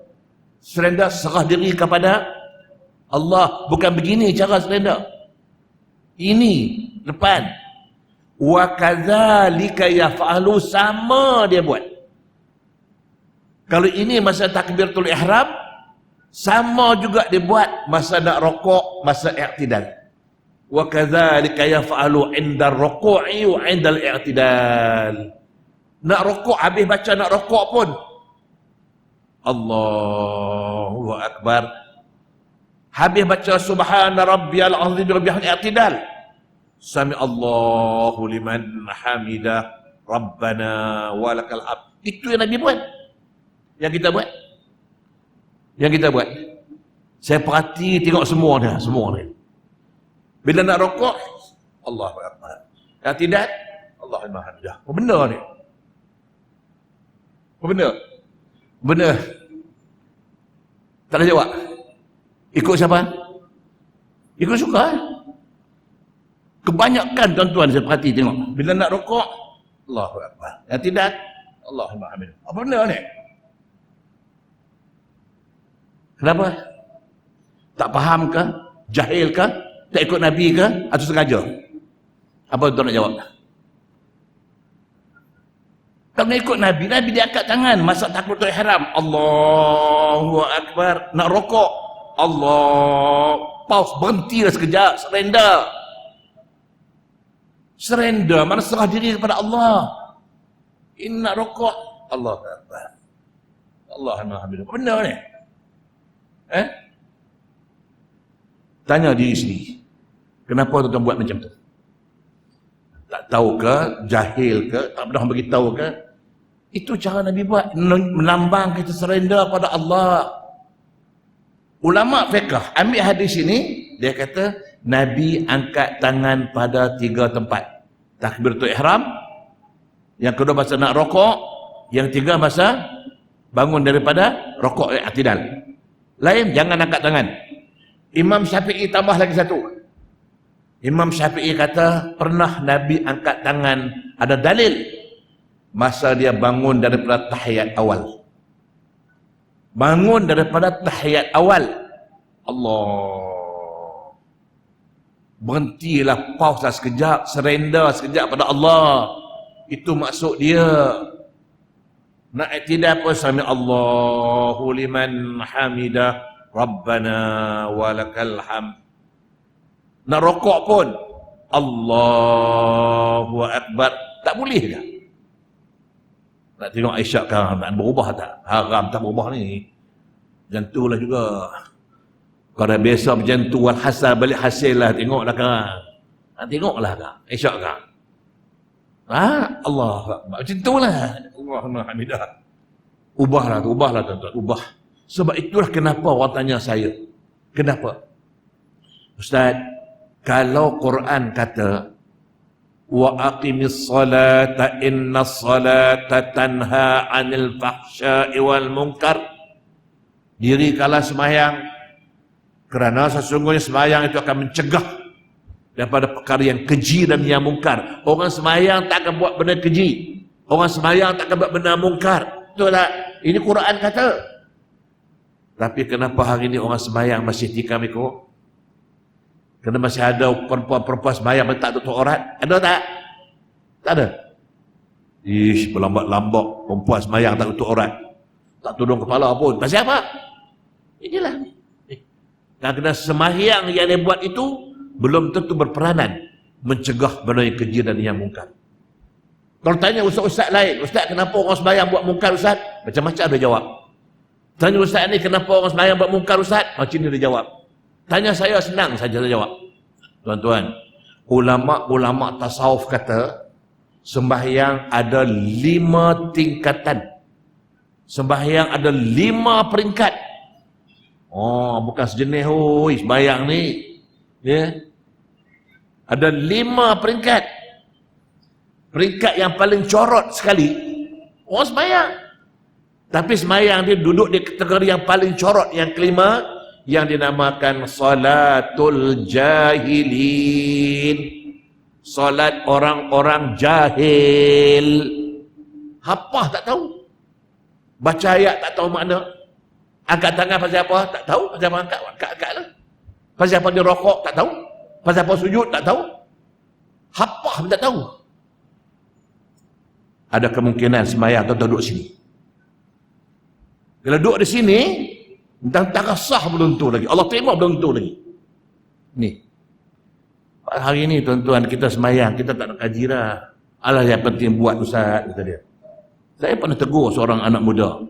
Surrender, serah diri kepada Allah. Bukan begini cara surrender. Ini depan. Wa kadzalika yaf'alu, sama dia buat. Kalau ini masa takbiratul ihram, sama juga dia buat masa nak rokok, masa i'tidal. Wa kadzalika yaf'alu 'inda ar-ruku'i wa 'inda al-i'tidal. Nak rokok, habis baca nak rokok pun Allahu Akbar. Habis baca subhana rabbiyal azim wa bihamdihi i'tidal. Sami Allahu liman hamidah rabbana walakal hamd. Itu yang Nabi buat. Yang kita buat. Yang kita buat. Saya perhati tengok semua dia, semua dia. Bila nak rokok, Allahu Akbar. Yang tidak, Allahu hamidah. Apa benda ni? Apa benda? Benda. Tak ada jawab. Ikut siapa? Ikut suka. Kebanyakan tuan-tuan saya perhati tengok. Bila nak rokok, Allahu Akbar. Yang tidak, Allahu hamidah. Apa benda ni? Kenapa? Tak faham ke? Jahil ke? Tak ikut Nabi ke? Atau sengaja? Apa tuan nak jawab? Kalau nak ikut Nabi, Nabi dia angkat tangan masa takbiratul ihram. Allahu Akbar. Nak rokok. Allah. Pause. Berhentilah sekejap. Surrender. Surrender. Mana serah diri kepada Allah. Ini nak rokok. Allahu Akbar. Alhamdulillah. Apa benda ni? Tanya diri sendiri. Kenapa tuan buat macam tu? Tak tahu ke? Jahil ke? Tak pernah beritahu ke? Itu cara Nabi buat. Melambang kita surrender pada Allah. Ulama fiqh ambil hadis ini, dia kata Nabi angkat tangan pada 3 tempat. Takbiratul ihram, yang kedua masa nak rokok, yang tiga masa bangun daripada rokok i'tidal. Lain jangan angkat tangan. Imam Syafi'i tambah lagi satu. Imam Syafi'i kata pernah Nabi angkat tangan, ada dalil masa dia bangun daripada tahiyat awal. Bangun daripada tahiyat awal. Allah. Berhentilah, pause sekejap, surrender sekejap pada Allah. Itu maksud dia. Nak i'tidal pun sami Allahu liman hamidah rabbana walakal hamd. Nak rokok pun Allahu Akbar. Tak boleh ke? Nak tengok Aisyah kan nak berubah tak? Haram tak berubah ni. Macam tu lah juga. Kalau biasa macam tu walhasil balik hasil lah. Tengoklah kan. Tengoklah kan. Aisyah kan. Allah Akbar. Macam tu lah. Allahumma hamidah. Ubahlah tuan-tuan. Ubah. Sebab itulah kenapa orang tanya saya. Kenapa? Ustaz, kalau Quran kata wa aqimis salata innas salata tanha 'anil fahsya'i wal munkar. Dirikanlah sembahyang kerana sesungguhnya sembahyang itu akan mencegah daripada perkara yang keji dan yang mungkar. Orang sembahyang tak akan buat benda keji, orang sembahyang tak akan buat benda mungkar. Betul tak? Ini Quran kata. Tapi kenapa hari ini orang sembahyang masih tikam ikut? Kerana masih ada perempuan-perempuan sembahyang yang tak tutup aurat. Ada tak? Tak ada. Ish, berlambak-lambak perempuan sembahyang tak tutup aurat, tak tudung kepala pun. Pasal apa? Inilah. Kerana sembahyang yang dia buat itu belum tentu berperanan mencegah benda yang keji dan yang mungkar. Kalau tanya ustaz-ustaz lain, ustaz kenapa orang sembahyang buat mungkar ustaz? Macam-macam dia jawab. Tanya ustaz ni kenapa orang sembahyang buat mungkar ustaz? Macam ni dia jawab. Tanya saya senang saja saya jawab. Tuan-tuan, ulama-ulama tasawuf kata sembahyang ada 5 tingkatan. Sembahyang ada 5 peringkat. Oh, bukan sejenis sembahyang ni. Ya. Ada 5 peringkat. Peringkat yang paling corot sekali orang sembahyang. Tapi sembahyang dia duduk di kategori yang paling corot, yang kelima, yang dinamakan salatul jahilin. Salat orang-orang jahil. Hafah tak tahu. Baca ayat tak tahu makna. Angkat tangan pasal apa? Tak tahu. Pasal apa angkat lah. Pasal apa dia rokok? Tak tahu. Pasal apa sujud? Tak tahu. Hafah pun tak tahu. Ada kemungkinan sembahyang atau duduk sini. Kalau duduk di sini, tak sah belum tentu lagi. Allah terima belum tentu lagi. Ni. Hari ini tuan-tuan kita sembahyang, kita tak nak kaji dah. Alah yang penting buat ustaz, kata dia. Saya pernah tegur seorang anak muda.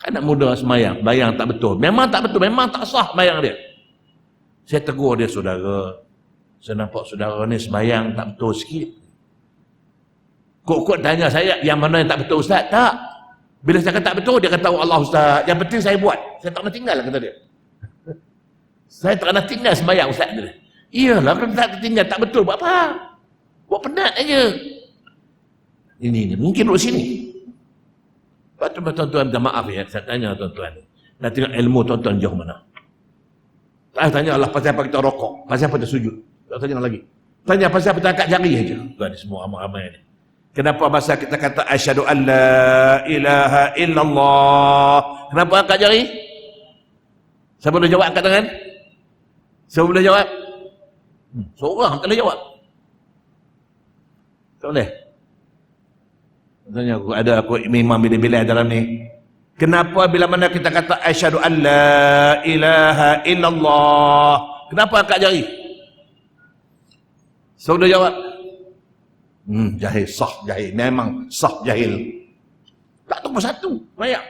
Anak muda sembahyang, bayang tak betul. Memang tak betul, memang tak sah sembahyang dia. Saya tegur dia, saudara. Saya nampak saudara ni sembahyang tak betul sikit. Kok tanya saya, yang mana yang tak betul ustaz? Tak. Bila saya kata tak betul, dia kata Allah ustaz. Yang penting saya buat. Saya tak nak tinggal, kata dia. Saya tak nak tinggal sembahyang ustaz. Iyalah, kalau tak tinggal tak betul, buat apa? Buat penat aja. Ini mungkin duduk sini. Tuan-tuan, minta maaf ya, saya tanya tuan-tuan. Nak tengok ilmu tuan-tuan jauh mana? Tak tanya Allah pasal apa kita rokok, pasal apa kita sujud. Tak tanya lagi. Tanya pasal apa kita angkat jari aja. Tuan ni semua ramai-ramai ni. Kenapa masa kita kata asyhadu an la ilaha illallah? Kenapa angkat jari? Siapa boleh jawab angkat tangan? Siapa boleh jawab? Seorang tak boleh jawab. Tak boleh. Tanya aku, ada aku imam bila-bila dalam ni. Kenapa bila mana kita kata asyhadu an la ilaha illallah? Kenapa angkat jari? Siapa boleh jawab? Jahil, sah jahil. Memang sah jahil. Tak tahu satu. Banyak.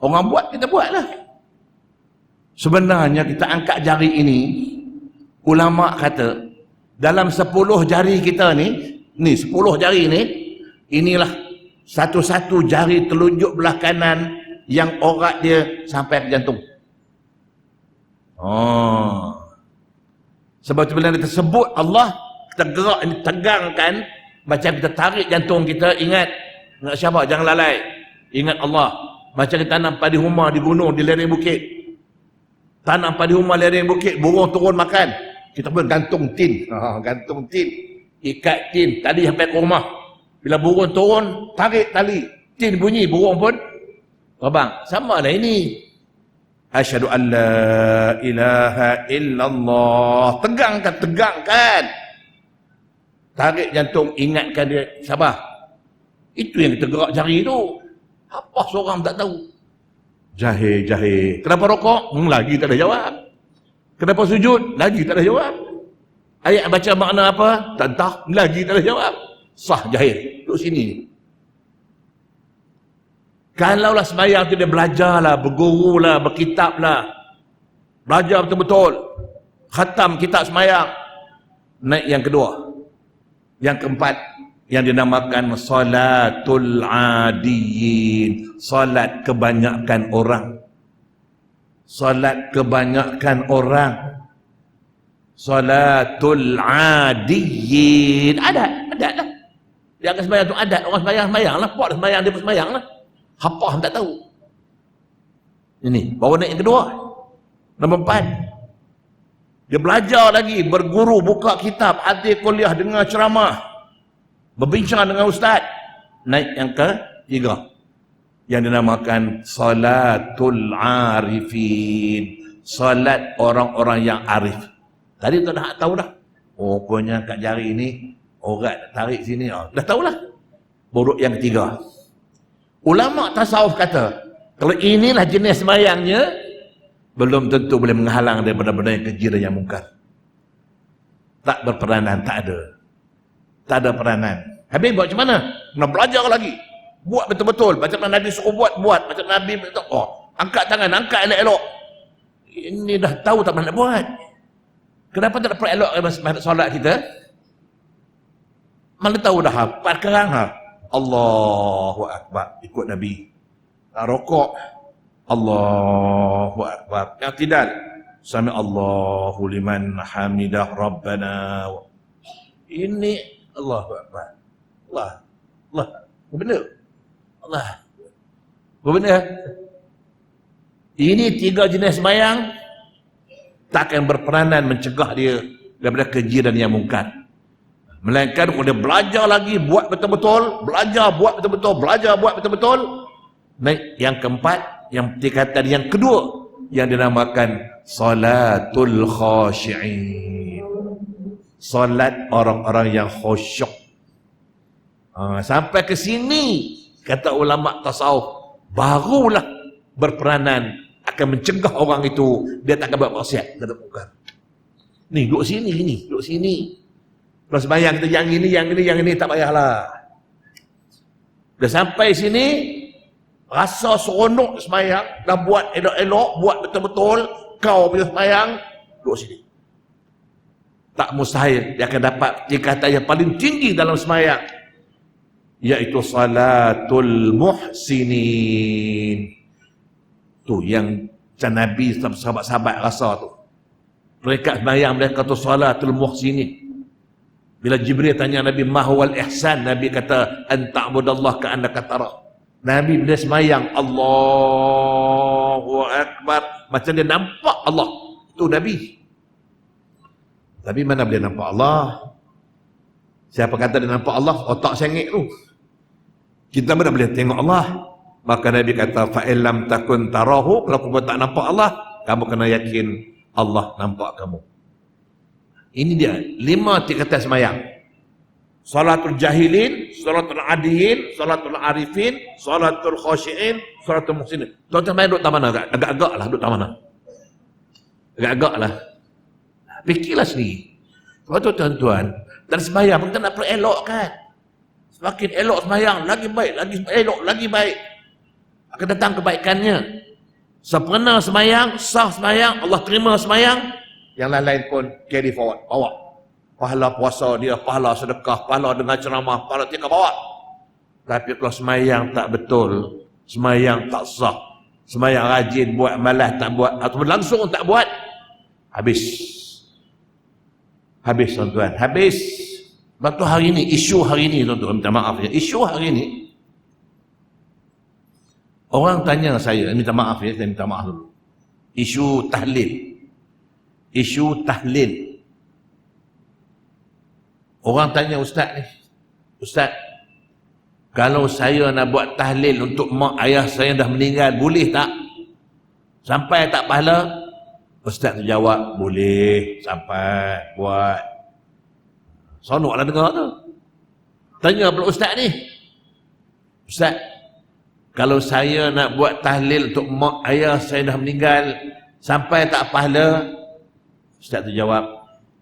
Orang buat, kita buatlah. Sebenarnya kita angkat jari ini, ulama kata, dalam 10 jari kita ni 10 jari ni, inilah satu-satu jari telunjuk belah kanan yang orat dia sampai ke jantung. Sebab tu bila kita sebut Allah, kita gerak ini, tegangkan, macam kita tarik jantung kita, ingat siapa? Jangan lalai. Ingat Allah. Macam kita tanam padi humah di gunung, di lereng bukit. Tanam padi humah lereng bukit, burung turun makan. Kita pun gantung tin. Gantung tin. Ikat tin tadi sampai ke rumah. Bila burung turun, tarik tali. Tin bunyi, burung pun terbang. Sama lah ini. Asyhadu an la ilaha illallah. Tegangkan. Tarik jantung, ingatkan dia, sabar. Itu yang kita gerak jari tu. Apa seorang tak tahu? Jahil. Kenapa rokok? Lagi tak ada jawab. Kenapa sujud? Lagi tak ada jawab. Ayat baca makna apa? Tak tahu. Lagi tak ada jawab. Sah jahil. Duduk sini. Kalaulah sembahyang tu dia belajarlah, bergurulah, berkitablah. Belajar betul-betul. Khatam kitab sembahyang. Naik yang kedua. Yang keempat, yang dinamakan salatul adiyin. Salat kebanyakan orang. Salat kebanyakan orang. Salatul adiyyin. Adat lah. Dia akan sembahyang tu adat. Orang sembahyang lah. Buat sembahyang, dia pun sembahyang lah. Apa hang tak tahu. Ini, baru naik yang kedua. Nombor 4. Dia belajar lagi, berguru, buka kitab, hadir kuliah, dengar ceramah, berbincang dengan ustaz. Naik yang ketiga, yang dinamakan salatul arifin. Salat orang-orang yang arif. Tadi tu dah tahu dah. Oh, rupanya kat jari ni orang tarik sini. Dah tahulah. Baru yang ketiga. Ulama tasawuf kata, kalau inilah jenis sembahyangnya, belum tentu boleh menghalang daripada benda yang keji dan yang mungkar. Tak berperanan, tak ada. Tak ada peranan. Habis buat macam mana? Nak belajar lagi. Buat betul-betul. Macam mana Nabi suruh buat. Macam Nabi beritahu, angkat tangan, angkat elok-elok. Ini dah tahu tak nak buat. Kenapa tak dapat elok solat kita? Mana tahu dah apa sekarang Allahu Akbar, ikut Nabi. Rokok, Allahu Akbar. Yang tidak, sami Allahu liman hamidah Rabbana. Ini Allahu Akbar. Allah. Benar. Allah. Benar. Ini 3 jenis sembahyang takkan berperanan mencegah dia daripada keji dan yang mungkar. Melainkan kalau dia belajar lagi, buat betul-betul, belajar buat betul-betul. Naik yang keempat, yang tingkatan yang kedua, yang dinamakan salatul khashi'in. Salat orang-orang yang khusyuk. Sampai ke sini, kata ulama tasawuf, barulah berperanan akan mencegah orang itu dia tak akan buat maksiat, tak ada mungkar. Ni duduk sini. Kalau sembahyang kita yang ini tak payahlah. Dah sampai sini, rasa seronok sembahyang, dah buat elok-elok, buat betul-betul, kau punya sembahyang, duduk sini. Tak mustahil dia akan dapat tingkatan yang paling tinggi dalam sembahyang, iaitu salatul muhsinin. Tu yang Nabi sahabat-sahabat rasa tu. Mereka sembahyang, mereka tu salatul muhsinin. Bila Jibril tanya Nabi mahwal ihsan, Nabi kata anta'budallah ka'annaka tara. Nabi bila sembahyang Allahu Akbar, macam dia nampak Allah. Itu Nabi. Tapi mana boleh nampak Allah? Siapa kata dia nampak Allah? Otak sengit tu. Kita mana boleh tengok Allah? Maka Nabi kata fa'illam takun tarahu, kalau kamu tak nampak Allah, kamu kena yakin Allah nampak kamu. Ini dia 5 tingkatan sembahyang. Salatul jahilin, salatul adiyin, salatul arifin, salatul khashi'in, salatul muhsinin. Tuan-tuan main duduk tak mana? Agak-agak lah duduk tak mana? Agak-agak lah. Fikirlah sendiri. Sebab tu tuan-tuan, dan sembahyang pun kita nak perelokkan. Semakin elok sembahyang, lagi baik, lagi elok, lagi baik. Akan datang kebaikannya. Sempurna sembahyang, sah sembahyang, Allah terima sembahyang. Yang lain-lain pun carry forward, bawa. Pahala puasa dia, pahala sedekah, pahala dengar ceramah, pahala tinggal bawa. Tapi kalau sembahyang tak betul, sembahyang tak sah, sembahyang rajin buat, malas tak buat, atau langsung tak buat, habis tuan-tuan, habis. Sebab tu hari ni, isu hari ni tuan-tuan, minta maaf ya, isu hari ni, orang tanya saya, minta maaf ya, saya minta maaf dulu. Isu tahlil. Orang tanya ustaz ni, ustaz, kalau saya nak buat tahlil untuk mak ayah saya dah meninggal, boleh tak? Sampai tak pahala? Ustaz tu jawab, boleh, sampai buat. Sonoklah dengar tu. Tanya pula ustaz ni, ustaz, kalau saya nak buat tahlil untuk mak ayah saya dah meninggal, sampai tak pahala? Ustaz tu jawab,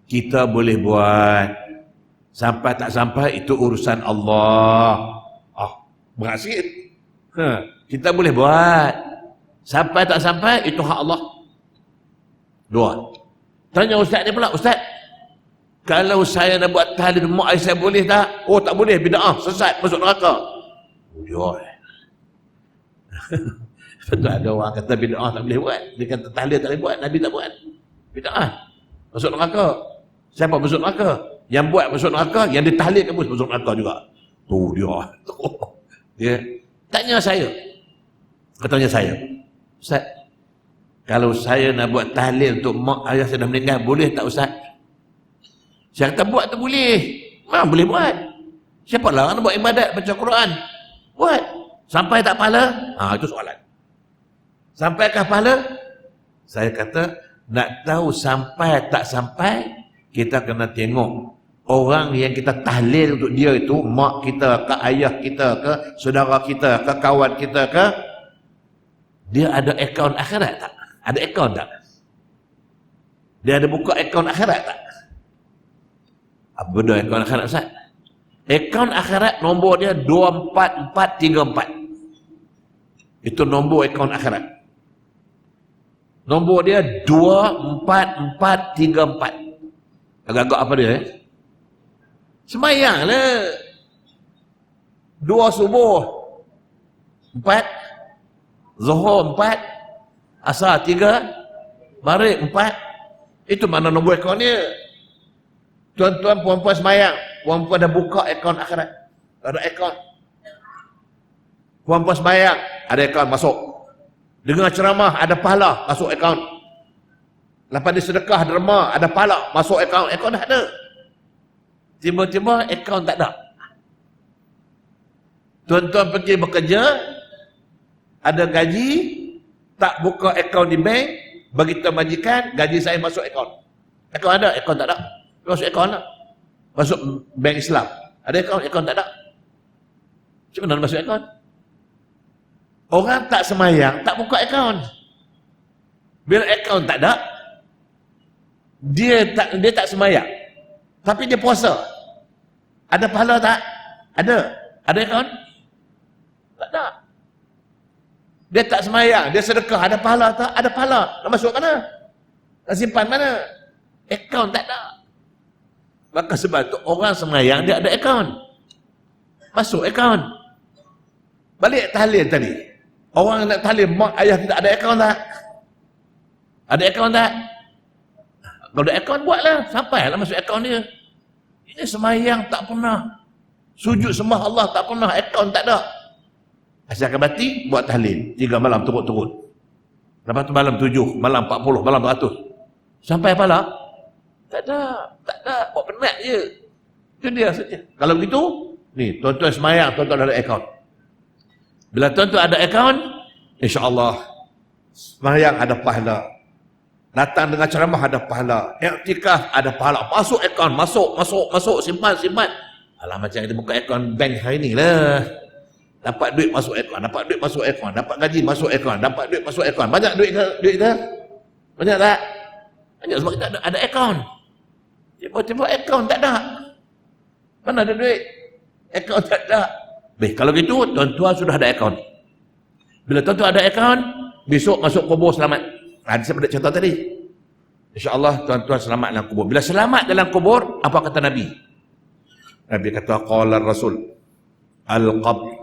kita boleh buat. Sampai tak sampai, itu urusan Allah. Berat sikit. Kita boleh buat. Sampai tak sampai, itu hak Allah. 2. Tanya ustaz ni pula, ustaz, kalau saya nak buat tahlil mak ayah saya boleh tak? Oh tak boleh, bid'ah, sesat, masuk neraka. Betul, ada orang kata bid'ah tak boleh buat. Dia kata tahlil tak boleh buat, Nabi tak buat. Bid'ah, masuk neraka. Siapa masuk neraka? Yang buat masuk neraka, yang ditahlilkan pun masuk neraka juga. Tu dia. Dia tanya saya. Katanya saya, Ustaz, kalau saya nak buat tahlil untuk mak ayah saya dah meninggal, boleh tak Ustaz? Saya kata buat tu boleh. Boleh buat. Siapa larang nak buat ibadat baca Quran? Buat. Sampai tak pahala? Itu soalan. Sampaikah pahala? Saya kata, nak tahu sampai tak sampai, kita kena tengok orang yang kita tahlil untuk dia itu, mak kita ke, ayah kita ke, saudara kita ke, kawan kita ke, dia ada akaun akhirat tak? Ada akaun tak? Dia ada buka akaun akhirat tak? Apa benda akaun akhirat Ustaz? Akaun akhirat nombor dia 24434. Itu nombor akaun akhirat. Nombor dia 24434. Agak-agak apa dia Semayang lah. 2 subuh 4, Zuhur 4, Asar 3, Maghrib 4. Itu mana nombor akaun dia. Tuan-tuan puan-puan semayang, puan-puan dah buka akaun akhirat. Ada akaun. Puan-puan semayang, ada akaun masuk. Dengar ceramah, ada pahala, masuk akaun. Lepas dia sedekah derma, ada pahala, masuk akaun. Akaun dah ada. Tiba-tiba akaun tak ada. Tuan-tuan pergi bekerja, ada gaji, tak buka akaun di bank, bagi tahu majikan, gaji saya masuk akaun. Akaun ada, akaun tak ada. Masuk akaun lah. Masuk bank Islam. Ada akaun, akaun tak ada. Macam mana masuk akaun? Orang tak semayang, tak buka akaun. Bila akaun tak ada, dia tak semayang. Tapi dia puasa. Ada pahala tak? Ada. Ada akaun? Tak ada. Dia tak semayang, dia sedekah, ada pahala tak? Ada pahala. Nak masuk mana? Nak simpan mana? Akaun tak ada. Maka sebab tu orang semayang dia ada akaun. Masuk akaun. Balik tahlil tadi. Orang nak tahlil mak ayah tidak ada akaun tak? Ada akaun tak? Kalau ada akaun buatlah, sampailah masuk akaun dia. Ini semayang tak pernah. Sujud sembah Allah tak pernah, akaun tak ada. Asyik bati buat tahlil 3 malam turut-turut. Lepas tu malam 7, malam 40, malam 100. Sampai pahala? Tak ada. Buat penat je. Itu dia saja. Kalau begitu, ni tuan-tuan semayang, tuan-tuan ada akaun. Bila tuan-tuan ada akaun, insya-Allah semayang ada pahala. Datang dengan ceramah ada pahala. Iktikaf ada pahala. Masuk akaun, masuk, simpan. Alah macam kita buka akaun bank hari ni lah. Dapat duit masuk akaun, dapat gaji masuk akaun, dapat duit masuk akaun. Banyak duit ke? Banyak tak? Banyak sebab kita ada akaun. Tiba-tiba akaun tak ada. Mana ada duit? Akaun tak ada. Baik, kalau gitu tuan-tuan sudah ada akaun. Bila tuan-tuan ada akaun, besok masuk kubur selamat. Saya pada contoh tadi. InsyaAllah tuan-tuan selamat dalam kubur. Bila selamat dalam kubur, apa kata Nabi? Nabi kata, qala Rasul, al-qabr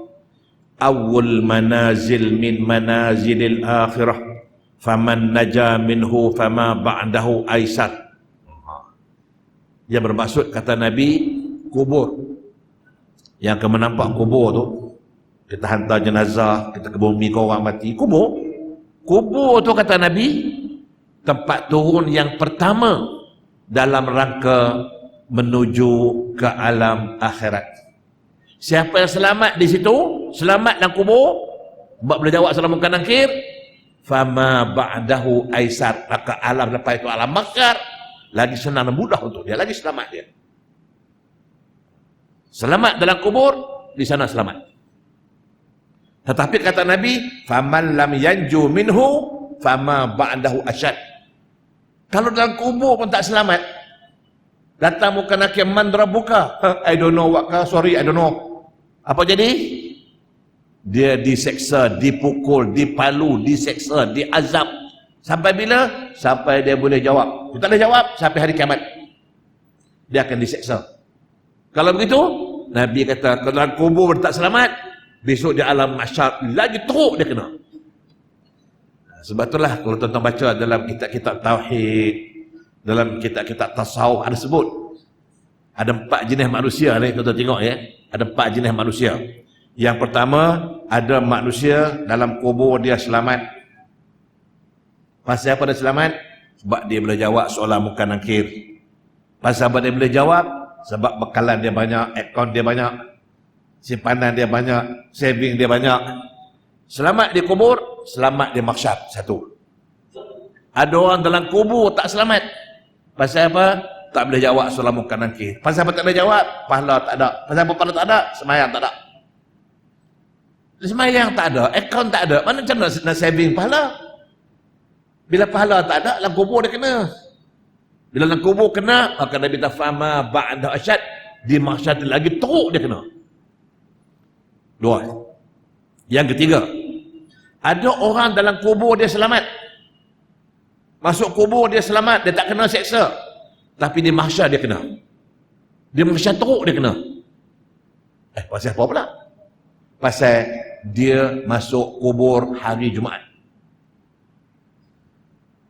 awwal manazil min manazilil akhirah, faman naja minhu fama ba'dahu aisar. Yang bermaksud kata Nabi, kubur. Yang akan menampak kubur tu, kita hantar jenazah, kita ke bumi ke orang mati, kubur. Kubur tu kata Nabi, tempat turun yang pertama dalam rangka menuju ke alam akhirat. Siapa yang selamat di situ, selamat dalam kubur, boleh jawab salam mungkar nakir, fama ba'dahu aisar, maka alam lepas itu alam mahsyar lagi senang dan mudah untuk dia, lagi selamat dia. Selamat dalam kubur, di sana selamat. Tetapi kata Nabi, faman lam yanju minhu fama ba'dahu asyad. Kalau dalam kubur pun tak selamat, datang muka nakir, man rabbuka, I don't know what, sorry I don't know. Apa jadi? Dia diseksa, dipukul, dipalu, diseksa, diazab. Sampai bila? Sampai dia boleh jawab. Dia tak boleh jawab sampai hari kiamat. Dia akan diseksa. Kalau begitu, Nabi kata, kalau dalam kubur tak selamat, besok di alam mahsyar lagi teruk dia kena. Sebab itulah kalau tuan-tuan baca dalam kitab-kitab tauhid, dalam kitab-kitab tasawuf ada sebut. Ada 4 jenis manusia ni, tuan-tuan tengok ya. Ada 4 jenis manusia. Yang pertama, ada manusia dalam kubur dia selamat. Pasal apa dia selamat? Sebab dia boleh jawab soalan muka nakir. Pasal apa dia boleh jawab? Sebab bekalan dia banyak, akaun dia banyak, simpanan dia banyak, saving dia banyak. Selamat di kubur, selamat di mahsyar. Satu. Ada orang dalam kubur tak selamat. Pasal apa? Tak boleh jawab soalan muka nakir. Pasal apa tak boleh jawab? Pahala tak ada. Pasal apa pahala tak ada? Semayang tak ada. Semayang tak ada, akaun tak ada. Mana macam nak saving pahala? Bila pahala tak ada, dalam kubur dia kena. Bila dalam kubur kena, maka Nabi tafama ba'da asyad, di mahsyar lagi teruk dia kena. 2. Yang ketiga, ada orang dalam kubur dia selamat. Masuk kubur dia selamat, dia tak kena seksa. Tapi di mahsyar dia kena. Di mahsyar teruk dia kena. Pasal apa pula? Pasal dia masuk kubur hari Jumaat.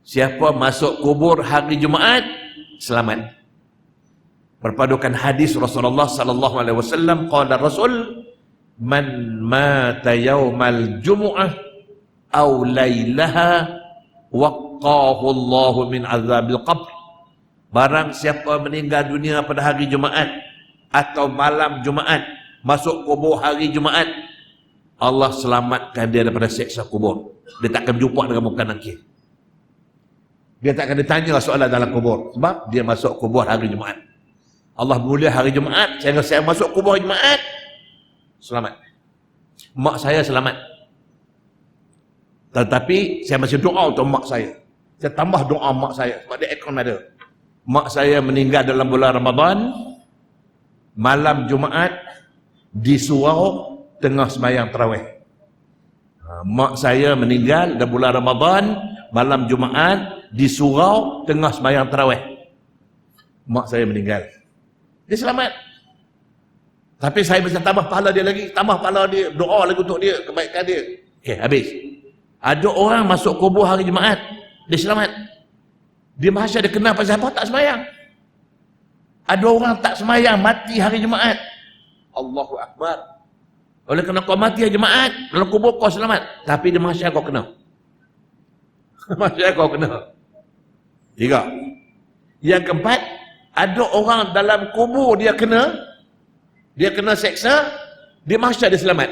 Siapa masuk kubur hari Jumaat, selamat. Berpadukan hadis Rasulullah sallallahu alaihi wasallam, qala Rasul, man mata yaumal jumu'ah aw lailaha waqahu Allahu min azabil qabr. Barang siapa meninggal dunia pada hari Jumaat atau malam Jumaat, masuk kubur hari Jumaat, Allah selamatkan dia daripada seksa kubur. Dia takkan berjumpa dengan muka nakir. Dia tak akan ditanya soalan dalam kubur. Sebab dia masuk kubur hari Jumaat. Allah mulia hari Jumaat, sehingga saya masuk kubur hari Jumaat, selamat. Mak saya selamat. Tetapi saya masih doa untuk mak saya. Saya tambah doa mak saya. Sebab dia akaun ada. Mak saya meninggal dalam bulan Ramadan, malam Jumaat, di surau, tengah sembahyang tarawih. Mak saya meninggal dalam bulan Ramadan, malam Jumaat, di surau, tengah sembahyang tarawih. Mak saya meninggal. Dia selamat. Tapi saya bisa tambah pahala dia lagi, tambah pahala dia, doa lagi untuk dia, kebaikan dia. Okey, habis. Ada orang masuk kubur hari Jumaat, dia selamat. Dia mahsyar dia kena pasal apa? Tak sembahyang. Ada orang tak sembahyang, mati hari Jumaat. Allahu Akbar. Oleh kerana kau mati hari Jumaat, dalam kubur kau selamat. Tapi di mahsyar kau kena. Mahsyar kau kena. 3. Yang keempat, ada orang dalam kubur dia kena seksa, di mahsyar dia selamat.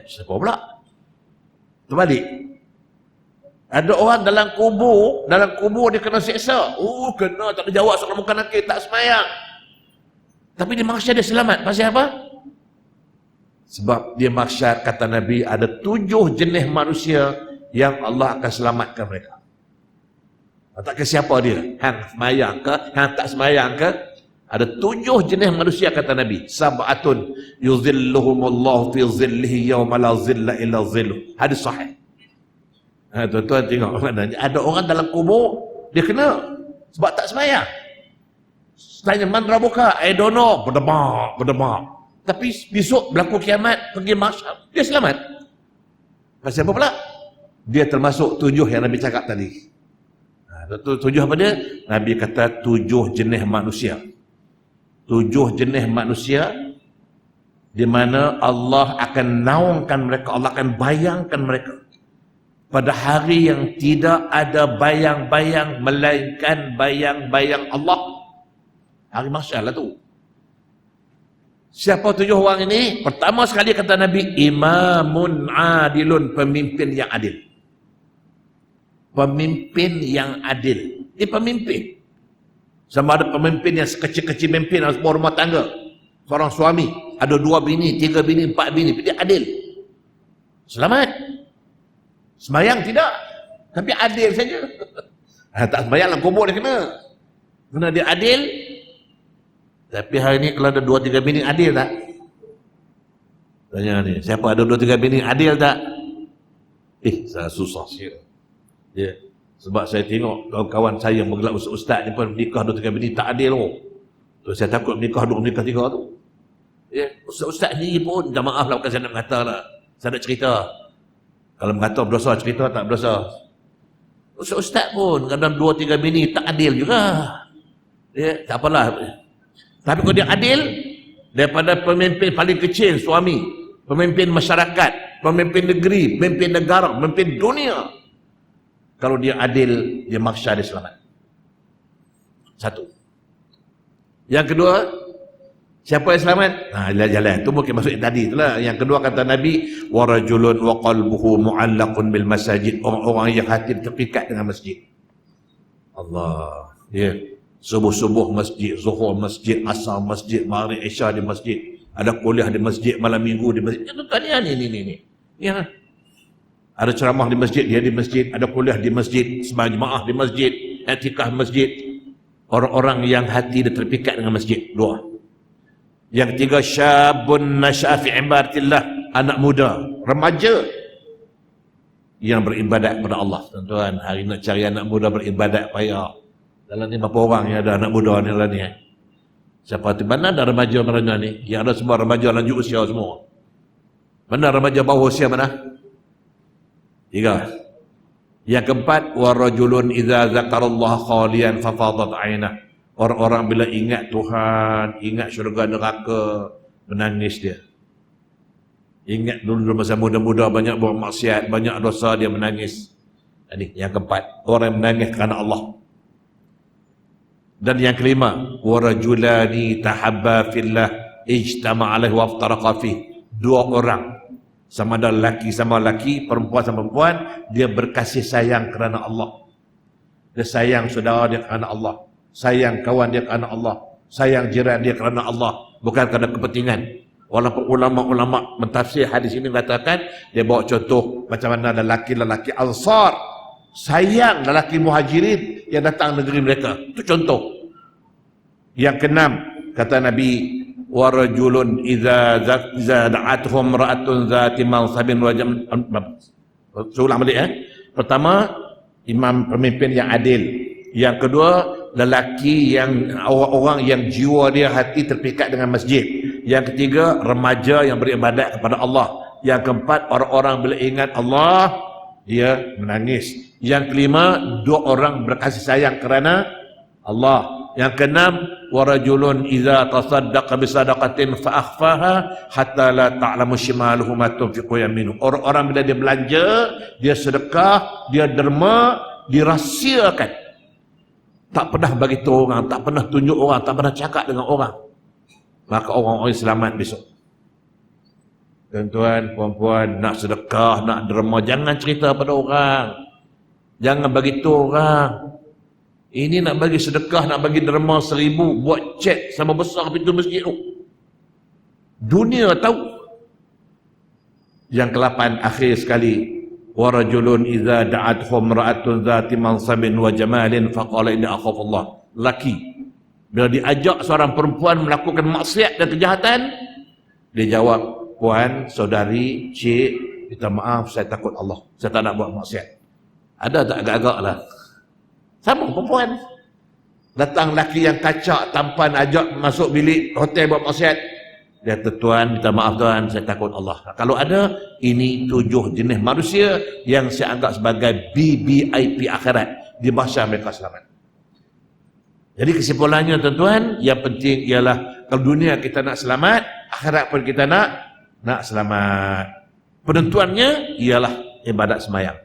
Siapa pula? Terbalik. Ada orang dalam kubur dia kena seksa. Kena, tak ada jawab soalan muka nakir, tak semayang. Tapi di mahsyar dia selamat. Pasal apa? Sebab di mahsyar, kata Nabi, ada 7 jenis manusia yang Allah akan selamatkan mereka. Tak ke siapa dia? Hang semayang ke? Hang tak semayang ke? Ada 7 jenis manusia, kata Nabi. Sab'atun yuzilluhumullahu fi zillihi yawma la zilla illa zilluh. Hadis sahih. Tuan-tuan tengok. Ada orang dalam kubur, dia kena. Sebab tak semayang. Tanya, man rabuka? I don't know. Berdemak. Tapi besok berlaku kiamat, pergi mahsyar, dia selamat. Pasal apa pula? Dia termasuk 7 yang Nabi cakap tadi. 7 apa dia? Nabi kata 7 jenis manusia. 7 jenis manusia di mana Allah akan naungkan mereka, Allah akan bayangkan mereka pada hari yang tidak ada bayang-bayang melainkan bayang-bayang Allah. Hari mahsyar lah tu. Siapa 7 orang ini? Pertama sekali kata Nabi, imamun adilun, pemimpin yang adil. Pemimpin yang adil. Ini pemimpin. Sama ada pemimpin yang sekecil-kecil pemimpin sebuah rumah tangga. Seorang suami, ada 2 bini, 3 bini, 4 bini. Dia adil. Selamat. Semayang tidak. Tapi adil saja. Tak semayang dalam kubur dia kena. Kena dia adil. Tapi hari ni kalau ada 2-3 bini adil tak? Tanya ni, siapa ada 2-3 bini adil tak? Saya susah sikit. Ya. Sebab saya tengok kawan-kawan saya yang bergelar ustaz ni pun menikah 2-3 bini tak adil tu. So, saya takut menikah 2, menikah 3 tu. Ya, ustaz ni pun minta maaf lah, bukan saya nak mengata lah. Saya nak cerita. Kalau mengata berdosa, cerita tak berdosa. Ustaz pun kadang 2-3 bini tak adil juga. Ya, tak apalah. Tapi kalau dia adil, daripada pemimpin paling kecil suami, pemimpin masyarakat, pemimpin negeri, pemimpin negara, pemimpin dunia, kalau dia adil, dia mahsyar, dia selamat. Satu. Yang kedua, siapa yang selamat? Jalan. Itu mungkin masuk yang tadi itulah. Yang kedua kata Nabi, wa rajulun wa qalbuhu mu'allaqun bil masajid, orang-orang yang hati terpikat dengan masjid. Allah. Ya. Subuh-subuh masjid, zuhur masjid, asar masjid, maghrib isya di masjid, ada kuliah di masjid, malam minggu di masjid. Itu tadian ini. Ya. Ada ceramah di masjid, dia di masjid, ada kuliah di masjid, sembahyang jemaah di masjid, i'tikaf masjid. Orang-orang yang hati dia terpikat dengan masjid. Dua. Yang ketiga, syabun nasya'a fi ibadatillah, anak muda, remaja yang beribadat kepada Allah. Tuan-tuan, hari nak cari anak muda beribadat payah. Dalam ni berapa orang yang ada anak muda ni lah ni. Siapa tu? Mana ada remaja-remaja ni? Yang ada semua remaja lanjut usia semua. Mana remaja bawah usia mana? 3. Yang keempat, wa rajulun idza dzakarallaha khalian fafadat 'ainah. Orang-orang bila ingat Tuhan, ingat syurga neraka, menangis dia. Ingat dulu masa muda-muda banyak buat maksiat, banyak dosa, dia menangis. Ini yang keempat, orang yang menangis kerana Allah. Dan yang kelima, wa rajulani tahabba fillah ijtama' alaihi wa iftaraqa fihi. 2 orang, sama ada lelaki sama lelaki, perempuan sama perempuan, dia berkasih sayang kerana Allah. Dia sayang saudara dia kerana Allah, sayang kawan dia kerana Allah, sayang jiran dia kerana Allah, bukan kerana kepentingan. Walaupun ulama-ulama mentafsir hadis ini katakan, dia bawa contoh macam mana lelaki-lelaki Ansar sayang lelaki Muhajirin yang datang negeri mereka. Itu contoh. Yang keenam, kata Nabi, wa rajulun idza da'atuhum ra'atun dzati mansabin wa jam. Ulang balik. Pertama, imam pemimpin yang adil. Yang kedua, lelaki yang orang-orang yang jiwa dia hati terpikat dengan masjid. Yang ketiga, remaja yang beribadat kepada Allah. Yang keempat, orang-orang bila ingat Allah, dia menangis. Yang kelima, 2 orang berkasih sayang kerana Allah. Yang keenam, wa rajulun idza tasaddaqa bi sadaqatin fa akhfaha hatta la ta'lamu shimaluhu ma tunfiqu yaminuhu. Orang-orang bila dia belanja, dia sedekah, dia derma, dirahsiakan. Tak pernah bagi tahu orang, tak pernah tunjuk orang, tak pernah cakap dengan orang. Maka orang-orang selamat besok. Tuan-tuan, puan-puan, nak sedekah, nak derma, jangan cerita pada orang. Jangan bagi tahu orang. Ini nak bagi sedekah, nak bagi derma 1000, buat cek sama besar pintu masjid tu. Dunia tahu. Yang ke-8 akhir sekali, wa rajulun idza da'atuhum ra'atun dzati mansabin wa jamalin faqala inni akhafullah. Laki bila diajak seorang perempuan melakukan maksiat dan kejahatan, dia jawab, puan, saudari, cik, minta maaf, saya takut Allah, saya tak nak buat maksiat. Ada tak agak-agak lah? Sama perempuan. Datang lelaki yang kacak, tampan, ajak masuk bilik hotel buat maksiat. Dia kata, tuan, minta maaf tuan, saya takut Allah. Kalau ada, ini 7 jenis manusia yang saya anggap sebagai BBIP akhirat. Di mahsyar mereka selamat. Jadi kesimpulannya tuan-tuan, yang penting ialah kalau dunia kita nak selamat, akhirat pun kita nak selamat. Penentuannya ialah ibadat sembahyang.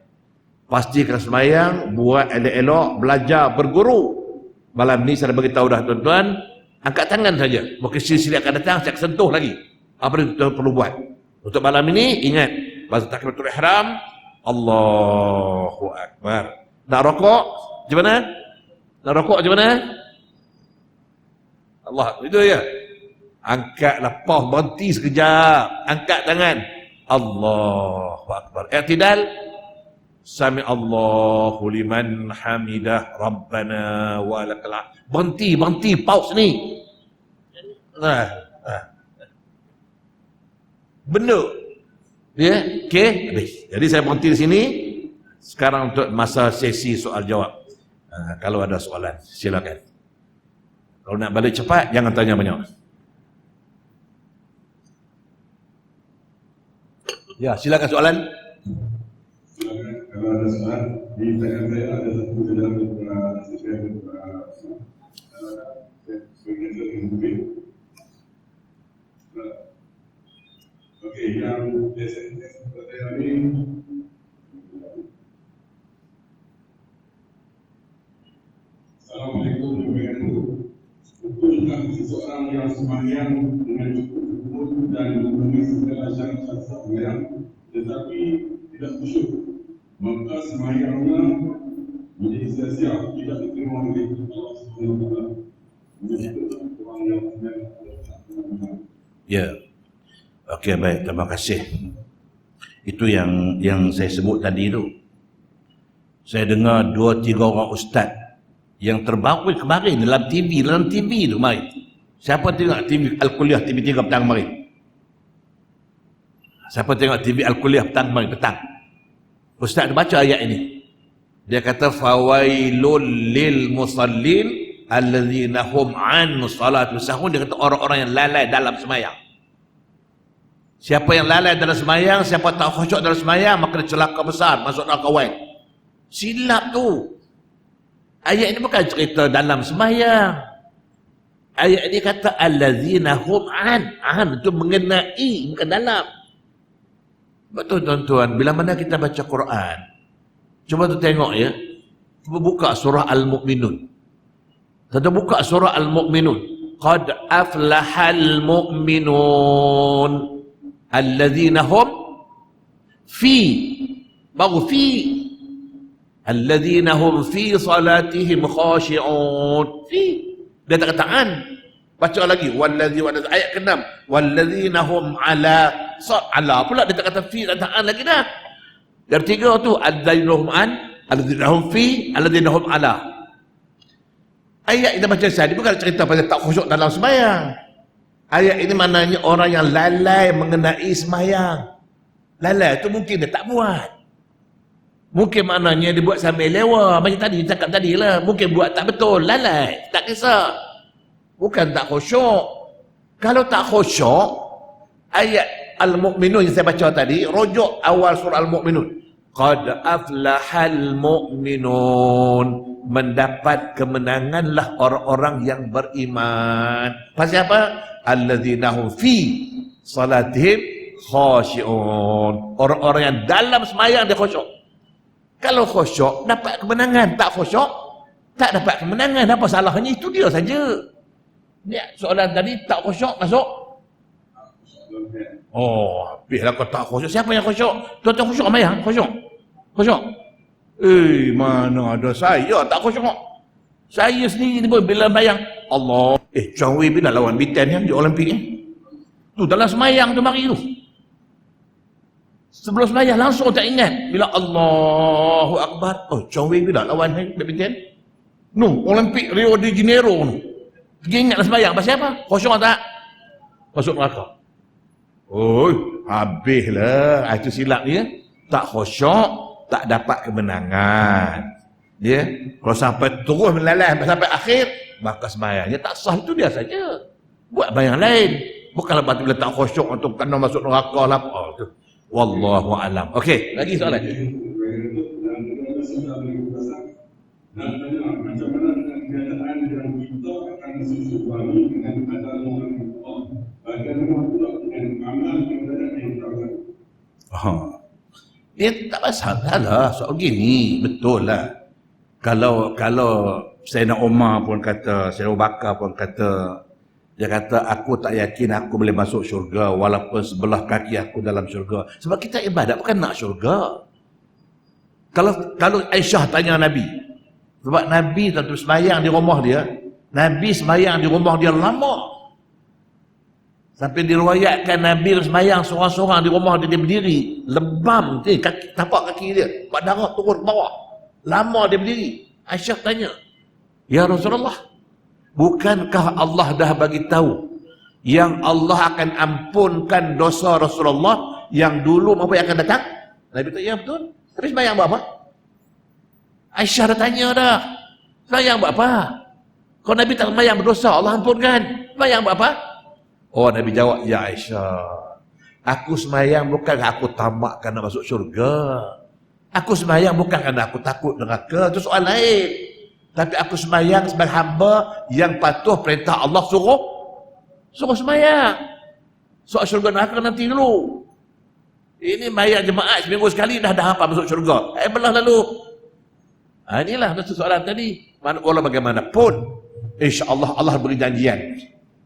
Pastikan sembahyang, buat elok-elok, belajar, berguru. Malam ni saya dah beritahu dah tuan-tuan, angkat tangan saja. Mungkin sila akan datang, saya akan sentuh lagi. Apa yang kita perlu buat? Untuk malam ini, ingat, baca takbiratul ihram, Allahu Akbar. Nak rokok? Macam mana? Nak rokok macam mana? Allah, itu ya. Angkatlah pau, berhenti sekejap. Angkat tangan. Allahu Akbar. I'tidal. Sami Allahu liman hamidah Rabbana wa lakal hamd. Berhenti, pause ni. Benda. Ya, okey, habis. Jadi saya berhenti di sini. Sekarang untuk masa sesi soal jawab. Kalau ada soalan, silakan. Kalau nak balik cepat, jangan tanya banyak. Ya, silakan soalan. kalau ada soal di tangan saya ada satu dalam okey, yang SMS saya ini Assalamualaikum warahmatullahi wabarakatuh. Betulkah seseorang yang sembahyang dengan cukup umur dan memenuhi segala syarat sembahyang tetapi tidak khusyuk, maka sembahyangnya menjadi sia-sia, tidak diterima oleh Allah Subhanahu wa taala? Ya. Okey, baik, terima kasih. Itu yang saya sebut tadi tu. Saya dengar 2-3 orang ustaz yang terbaru kemarin dalam TV tu mari. Siapa tengok TV Al-Kuliah TV 3 petang mari? Siapa tengok TV Al-Kuliah petang mari petang? Ustaz baca ayat ini. Dia kata fawailul lil musallin alladzina hum an salat sahun. Dia kata orang-orang yang lalai dalam sembahyang. Siapa yang lalai dalam sembahyang, siapa tak khusyuk dalam sembahyang, maka dia celaka besar, masuk neraka wail. Silap tu. Ayat ini bukan cerita dalam sembahyang. Ayat ini kata alladzina hum an itu mengenai, bukan dalam. Betul tuan-tuan, bila mana kita baca Quran, cuba tu tengok ya. Cuba buka surah Al-Mu'minun. Kita buka surah Al-Mu'minun. Qad aflahal mu'minun alladzina hum fi, baru fi, alladzina hum fi salatihim khashi'un. Fi, dia tak kata an. Baca lagi ayat ke-6, walladzina hum ala pula dia tak kata fi, tak kata an lagi dah. Dari 3 tu alladzina hum an, alladzina hum fi, alladzina hum ala. Ayat kita baca tadi bukan cerita pasal tak khusyuk dalam sembahyang. Ayat ini maknanya orang yang lalai mengenai sembahyang. Lalai tu mungkin dia tak buat. Mungkin maknanya dia buat sambil lewa. Macam tadi cakap tadi lah. Mungkin buat tak betul, lalai, tak kisah. Bukan tak khusyuk. Kalau tak khusyuk, ayat Al-Mu'minun yang saya baca tadi, rujuk awal surah Al-Mu'minun. Qad aflahal mu'minun, mendapat kemenanganlah orang-orang yang beriman. Pasal apa? Alladzina hum fi salatihim khashi'un. Orang-orang yang dalam sembahyang dia khusyuk. Kalau khusyuk dapat kemenangan, tak khusyuk tak dapat kemenangan. Apa salahnya? Itu dia saja. Ni soalan tadi tak khusyuk masuk. Oh, habislah kau tak khusyuk. Siapa yang khusyuk? Tuan-tuan khusyuk sembahyang? Khusyuk? Khusyuk? Mana ada saya tak khusyuk. Saya sendiri pun bila sembahyang, Allah. Chong Wei bila lawan Britain yang di Olimpik tu dalam sembahyang tu mari tu. Sebelum sembahyang langsung tak ingat. Bila Allahu Akbar, Chong Wei bila lawan Britain? Olimpik Rio de Janeiro tu. Pergi ingatlah sembahyang. Pasal apa? Khusyuk tak? Masuk neraka. Habislah. Itu silap dia. Tak khusyuk, tak dapat kemenangan. Dia kalau sampai terus melalai sampai akhir, maka sembahyangnya tak sah. Itu dia saja. Buat sembahyang lain. Bukanlah berarti bila tak khusyuk untuk kena masuk neraka lah. Wallahu alam. Okey, lagi soalan. Macam mana dengan keadaan yang kita akan sesuai dengan keadaan orang Allah, bagaimana pula dengan amal ibadah yang terlalu? Dia tak masalah. Soal gini, betul lah. Kalau Sayyidina Umar pun kata, Sayyidina Abu Bakar pun kata, dia kata aku tak yakin aku boleh masuk syurga walaupun sebelah kaki aku dalam syurga. Sebab kita ibadat bukan nak syurga. Kalau Aisyah tanya Nabi, sebab Nabi tentu sembahyang di rumah dia, Nabi sembahyang di rumah dia lama. Sampai diriwayatkan Nabi sembahyang seorang-seorang di rumah dia berdiri, lebam kaki, tapak kaki dia, buat darah turun ke bawah. Lama dia berdiri. Aisyah tanya, ya Rasulullah, bukankah Allah dah bagi tahu yang Allah akan ampunkan dosa Rasulullah yang dulu maupun yang akan datang? Nabi kata, ya betul. Tapi sembahyang buat apa? Aisyah dah tanya dah. Sembahyang buat apa? Kalau Nabi tak sembahyang berdosa, Allah ampunkan. Sembahyang buat apa? Nabi jawab, ya Aisyah, aku sembahyang bukan aku tamakkan nak masuk syurga. Aku sembahyang bukan kerana aku takut neraka, itu soal lain. Tapi aku sembahyang sebagai hamba yang patuh perintah Allah suruh sembahyang. Soal syurga neraka nanti dulu. Ini bayar jemaat seminggu sekali dah apa masuk syurga. Belah lalu. Inilah soalan tadi. Walau bagaimanapun, insya-Allah Allah beri janjian.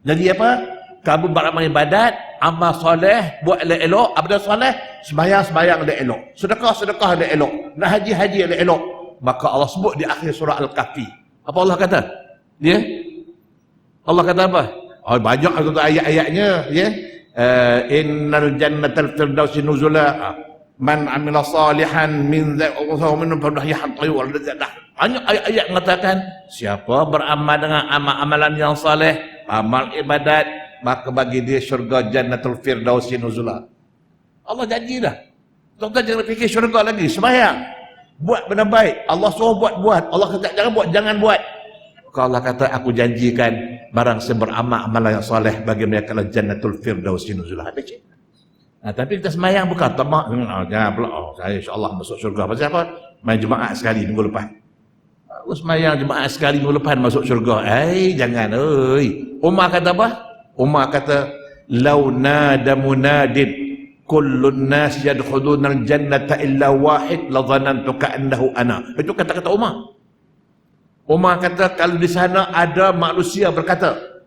Janji apa? Kamu beramal ibadat, amal soleh, buat elok-elok, abda soleh, sembahyang elok-elok. Sedekah elok-elok. Nak haji elok-elok. Maka Allah sebut di akhir surah Al-Kahfi. Apa Allah kata? Ya? Allah kata apa? Oh, banyak tu ayat-ayatnya, ya. Innal jannatal firdausi nuzula man amila salihan min minhum fadhihan tayyul ladzadah. Hanya ayat-ayat mengatakan siapa beramal dengan amalan yang saleh, amal ibadat, maka bagi dia syurga jannatul firdausi nuzula. Allah janji dah. Tuan-tuan jangan fikir syurga lagi, sembahyang. Buat benda baik. Allah suruh buat. Allah kata jangan buat. Kalau Allah kata aku janjikan barang beramal amalan yang soleh bagi mereka adalah jannatul firdausi nuzula. Habis. Tapi kita sembahyang bukan tamak. Jangan pula. Saya insya-Allah masuk syurga. Pasal apa? Main jemaat sekali minggu lepas. Aku sembahyang jemaat sekali minggu lepas masuk syurga. Jangan. Umar kata apa? Umar kata law nada munadin kullun nas yadkhuluna al-jannata illa wahid la dhanantu ka'annahu ana. Itu kata-kata Umar. Umar kata kalau di sana ada manusia berkata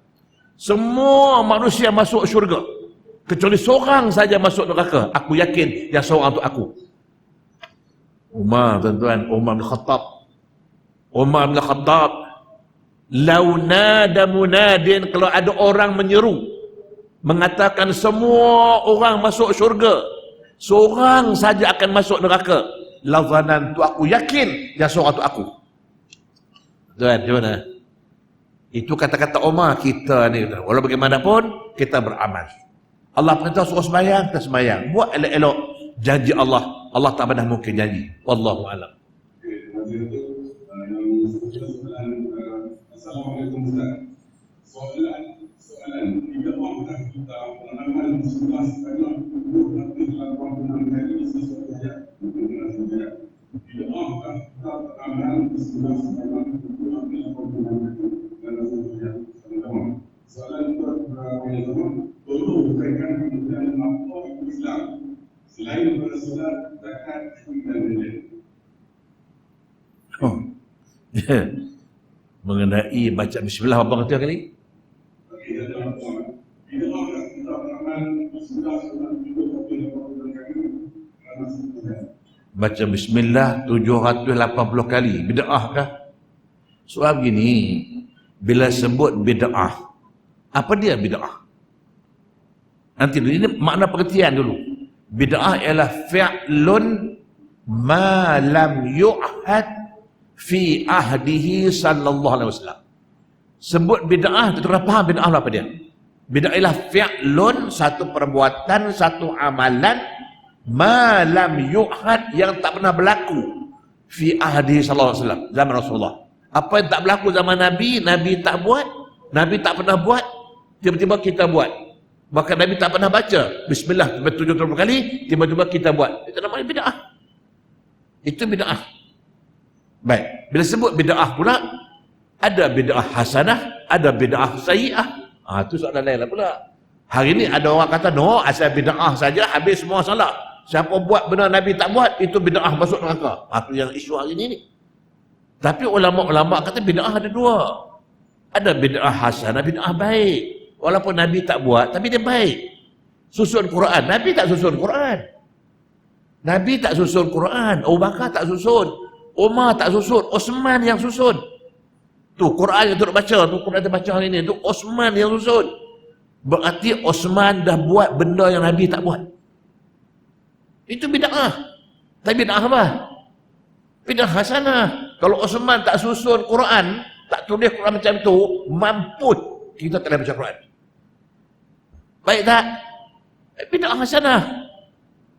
semua manusia masuk syurga kecuali seorang saja masuk neraka, aku yakin yang seorang itu aku. Umar, tuan-tuan, Umar bin Khattab lau nada munadin, kalau ada orang menyeru mengatakan semua orang masuk syurga, seorang saja akan masuk neraka, la dhanantu, aku yakin yang seorang itu aku. Tuan, gimana? Itu kata-kata Umar kita ni. Walau bagaimanapun, kita beramal. Allah perintah suruh sembahyang, kita sembahyang. Buat elok-elok. Janji Allah. Allah tak pernah mungkin janji. Wallahu a'lam. Assalamualaikum Ustaz. Soalan. Jika orang kita menanamkan sebuah sekali, nanti lakukan penanganan sesuatu yang benar saja. Bila orang kita menanamkan sebuah sekali, soalan teman-teman, tolong berikan kemudian apa Islam selain bersolat, zakat dan lain-lain. Mengenai baca bismillah apa kata kali? Baca bismillah 780 kali. Bid'ah kah? Soal begini, bila sebut bid'ah, apa dia bid'ah? Nanti dulu, ini makna pengertian dulu. Bid'ah ialah fi'lun ma lam yu'had fi ahdihi sallallahu alaihi wasallam. Sebut bid'ah, kita dah faham bid'ah apa dia? Bid'ah ialah fi'lun, satu perbuatan, satu amalan ma lam yu'had, yang tak pernah berlaku fi ahdihi sallallahu alaihi wasallam, zaman Rasulullah. Apa yang tak berlaku zaman Nabi, Nabi tak buat, Nabi tak pernah buat, tiba-tiba kita buat. Bahkan Nabi tak pernah baca bismillah 70 kali, tiba-tiba kita buat. Itu namanya bid'ah. Itu bid'ah. Baik, bila sebut bid'ah pula, ada bid'ah hasanah, ada bid'ah sayyi'ah. Itu soalan lain lah pula. Hari ni ada orang kata, no, asal bid'ah saja, habis semua salah. Siapa buat benda Nabi tak buat, itu bid'ah masuk neraka. Itu yang isu hari ni. Tapi ulama-ulama kata bid'ah ada dua. Ada bid'ah hasanah, bid'ah baik. Walaupun Nabi tak buat, tapi dia baik. Susun Quran, Nabi tak susun Quran. Nabi tak susun Quran, Abu Bakar tak susun, Umar tak susun, Osman yang susun. Tu Quran yang tu baca, tu Quran yang baca hari ni, tu Osman yang susun. Berarti Osman dah buat benda yang Nabi tak buat. Itu bid'ah. Tapi bid'ah apa? Bid'ah hasanah. Kalau Osman tak susun Quran, tak tulis Quran macam tu, mampus kita tak boleh baca Quran. Baik tak? Bid'ah hasanah.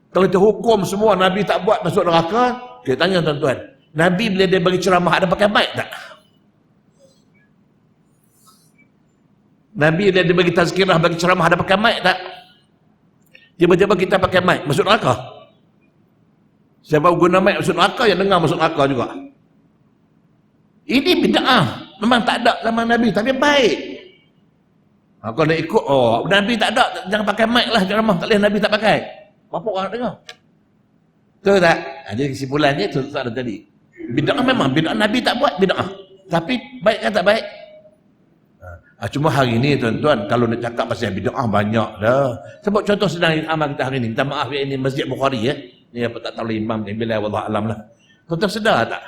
Kalau kita hukum semua Nabi tak buat masuk neraka, kita tanya tuan-tuan, Nabi bila dia bagi ceramah ada pakai mic tak? Nabi bila dia bagi tazkirah, bagi ceramah ada pakai mic tak? Tiba-tiba kita pakai mic, masuk neraka? Siapa guna mic masuk neraka, yang dengar masuk neraka juga. Ini bid'ah. Memang tak ada zaman Nabi, tapi baik. Kau nak ikut, Nabi tak ada, jangan pakai mic lah ceramah, tak boleh Nabi tak pakai. Apa orang nak dengar? Betul tak? Jadi kesimpulannya itu tak ada tadi. Bid'ah memang, bid'ah Nabi tak buat bid'ah. Tapi baik kan tak baik? Cuma hari ni tuan-tuan, kalau nak cakap pasal bid'ah banyak dah. Sebab contoh sedang amal kita hari ni, minta maaf ya, ini Masjid Bukhari ya. Ni apa tak tahu imam ni, bila wallah alam lah. Tuan-tuan sedar tak?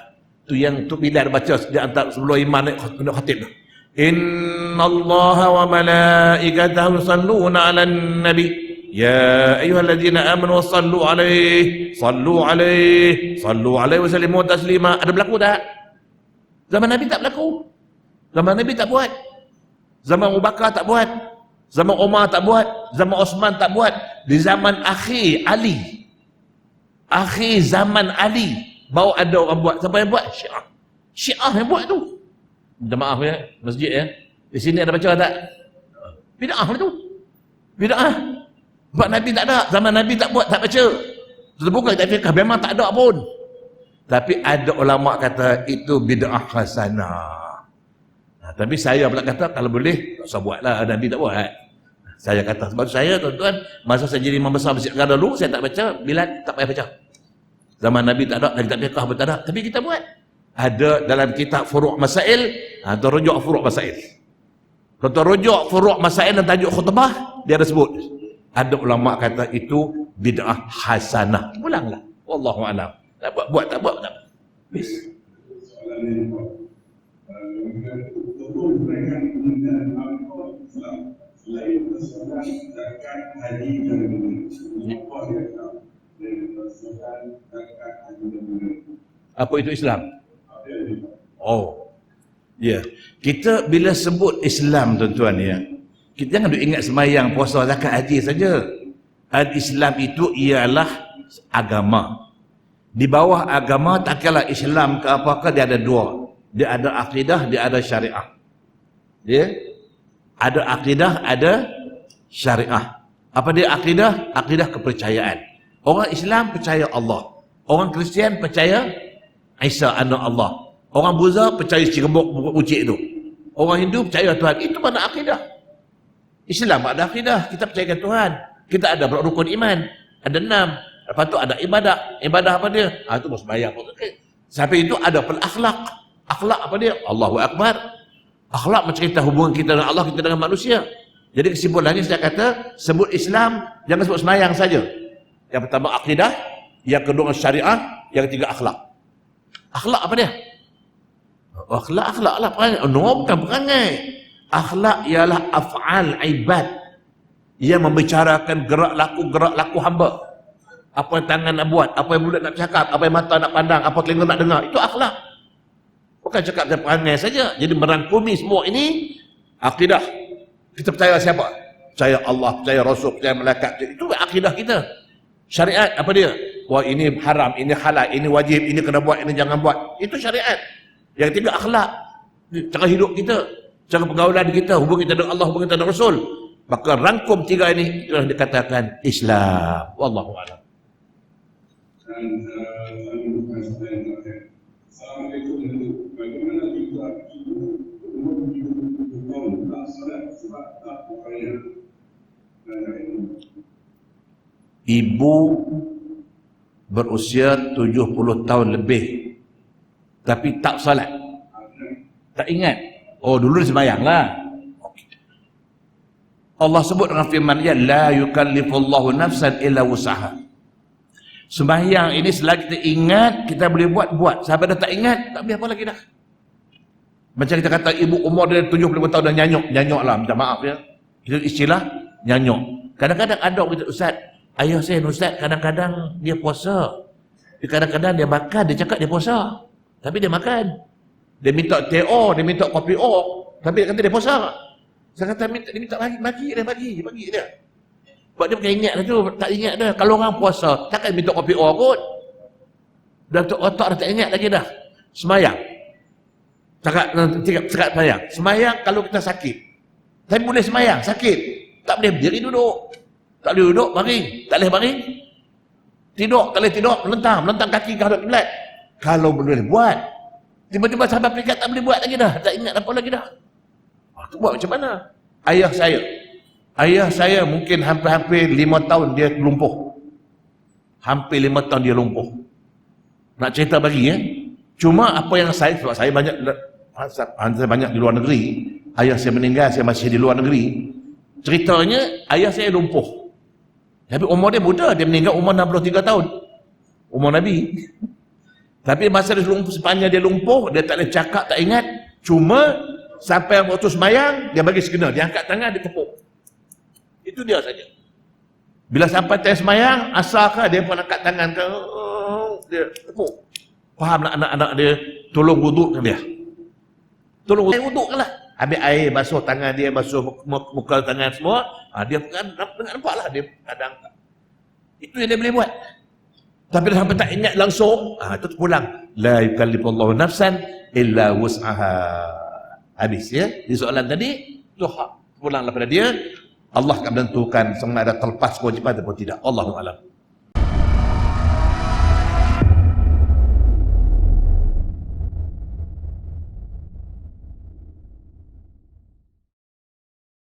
Tu yang tu Bilal baca di antara sebelum imam nak khatib tu. Inna Allah wa malaikatahu yusalluna 'alan nabi. Ya ayyuhalladzina amanu sallu alaihi wa sallimu taslima. Ada berlaku tak? Zaman Nabi tak berlaku. Zaman Nabi tak buat. Zaman Abu Bakar tak buat. Zaman Umar tak buat. Zaman Osman tak buat. Di zaman akhir Ali. Akhir zaman Ali baru ada orang buat. Siapa yang buat? Syiah. Syiah yang buat tu. Minta maaf ya, masjid ya. Di sini ada baca tak? Bid'ah lah tu. Bid'ah. Sebab Nabi tak ada. Zaman Nabi tak buat, tak baca. Terbuka tak fikah. Memang tak ada pun. Tapi ada ulama kata itu bid'ah hasanah. Tapi saya pula kata kalau boleh tak usah buatlah, Nabi tak buat. Saya kata sebab saya tuan-tuan, masa saya jadi imam besar Masjid Negara dulu saya tak baca, bila tak payah baca. Zaman Nabi tak ada, kitab fiqh pun tak ada, tapi kita buat. Ada dalam kitab Furu' Masail, atau rujuk Furu' Masail. Kalau rujuk Furu' Masail dan tajuk khutbah, dia ada sebut. Ada ulama kata itu bid'ah hasanah. Pulanglah. Wallahu a'lam. Tak buat tak buat tak. Habis. Soalan ini betul mereka menggunakan Al-Quran Islam selain persoalan zakat haji dan apa dia tahu dari persoalan zakat haji dan apa itu Islam? Oh, ya. Kita bila sebut Islam tuan-tuan ya, kita jangan duk ingat sembahyang, puasa, zakat, haji saja. Al-Islam itu ialah agama. Di bawah agama tak kira Islam ke apakah, dia ada dua. Dia ada akidah, dia ada syariah. Dia ada akidah, ada syariah. Apa dia akidah? Akidah kepercayaan. Orang Islam percaya Allah. Orang Kristian percaya Isa anak Allah. Orang Buddha percaya si rembuk ucik tu. Orang Hindu percaya Tuhan. Itu mana akidah? Islam ada akidah. Kita percaya Tuhan. Kita ada rukun iman. Ada 6. Lepas tu ada ibadah. Ibadah apa dia? Itu bersembahyang. Sampai itu ada akhlak. Akhlak apa dia? Allahu Akbar. Akhlak mencerita hubungan kita dengan Allah, kita dengan manusia. Jadi kesimpulannya saya kata, sebut Islam, jangan sebut sembahyang saja. Yang pertama akidah, yang kedua syariah, yang ketiga akhlak. Akhlak apa dia? Akhlak lah perangai. Bukan perangai. Akhlak ialah af'al ibad. Ia membicarakan gerak laku hamba. Apa yang tangan nak buat, apa yang mulut nak cakap, apa yang mata nak pandang, apa telinga nak dengar. Itu akhlak. Bukan cakap macam perangai saja. Jadi merangkumi semua ini akidah. Kita percaya siapa? Percaya Allah, percaya Rasul, percaya malaikat. Itu akidah kita. Syariat apa dia? Wah ini haram, ini halal, ini wajib, ini kena buat, ini jangan buat. Itu syariat. Yang tiga akhlak. Cara hidup kita, cara pergaulan kita, hubungan kita dengan Allah, hubungan kita dengan Rasul. Maka rangkum tiga ini telah dikatakan Islam. Wallahu a'lam. Dan Assalamualaikum. Bagaimana jika umur 70 tahun tak salat sebab tak upaya? Ibu berusia 70 tahun lebih tapi tak salat, tak ingat. Oh dulu sembahyang lah. Allah sebut dengan firman-Nya, la yukallifullahu nafsan illa wusaha. Sembahyang ini selagi kita ingat kita boleh buat. Sampai dah tak ingat, tak boleh apa lagi dah. Macam kita kata ibu umur dia 75 tahun dah nyanyuk lah, minta maaf ya. Itu istilah nyanyuk. Kadang-kadang ada kita, Ustaz, ayah saya Ustaz kadang-kadang dia puasa. Kadang-kadang dia makan, dia cakap dia puasa. Tapi dia makan. Dia minta teh O, dia minta kopi O, tapi dia kata dia puasa. Saya kata dia minta bagi dia. Sebab dia bukan ingat dah tu, tak ingat dah. Kalau orang puasa, takkan minta kopi O kot. Dah otak dah tak ingat lagi dah. Semayang. Cakap semayang. Semayang kalau kita sakit. Tapi boleh semayang, sakit. Tak boleh berdiri duduk. Tak boleh duduk, baring. Tak boleh baring. Tidur, tak boleh tidur, melentang kaki ke hadap kiblat. Kalau boleh buat, tiba-tiba sahabat peringkat tak boleh buat lagi dah, tak ingat apa lagi dah. Tu buat macam mana? Ayah saya mungkin hampir-hampir 5 tahun dia lumpuh. Hampir 5 tahun dia lumpuh. Nak cerita bagi Cuma apa yang sebab saya banyak di luar negeri, ayah saya meninggal, saya masih di luar negeri. Ceritanya ayah saya lumpuh. Tapi umur dia muda, dia meninggal umur 63 tahun. Umur Nabi. Tapi masa dia lumpuh, sepanjang dia lumpuh, dia tak boleh cakap, tak ingat. Cuma sampai waktu semayang, dia bagi sekena, dia angkat tangan, dia tepuk. Itu dia saja. Bila sampai time semayang, asal dia pun angkat tangan ke, dia tepuk. Fahamlah anak-anak dia, tolong wudukkan dia. Tolong wudukkanlah. Habis air basuh tangan dia, basuh muka tangan semua, dia kan nampaklah dia kadang. Itu yang dia boleh buat. Tapi sampai tak ingat langsung, itu pulang. La yukallifullahu nafsan illa wus'aha. Habis di soalan tadi, tu hak. Pulanglah pada dia. Allah akan menentukan sama ada terlepas kewajipan ataupun tidak. Allahu a'lam.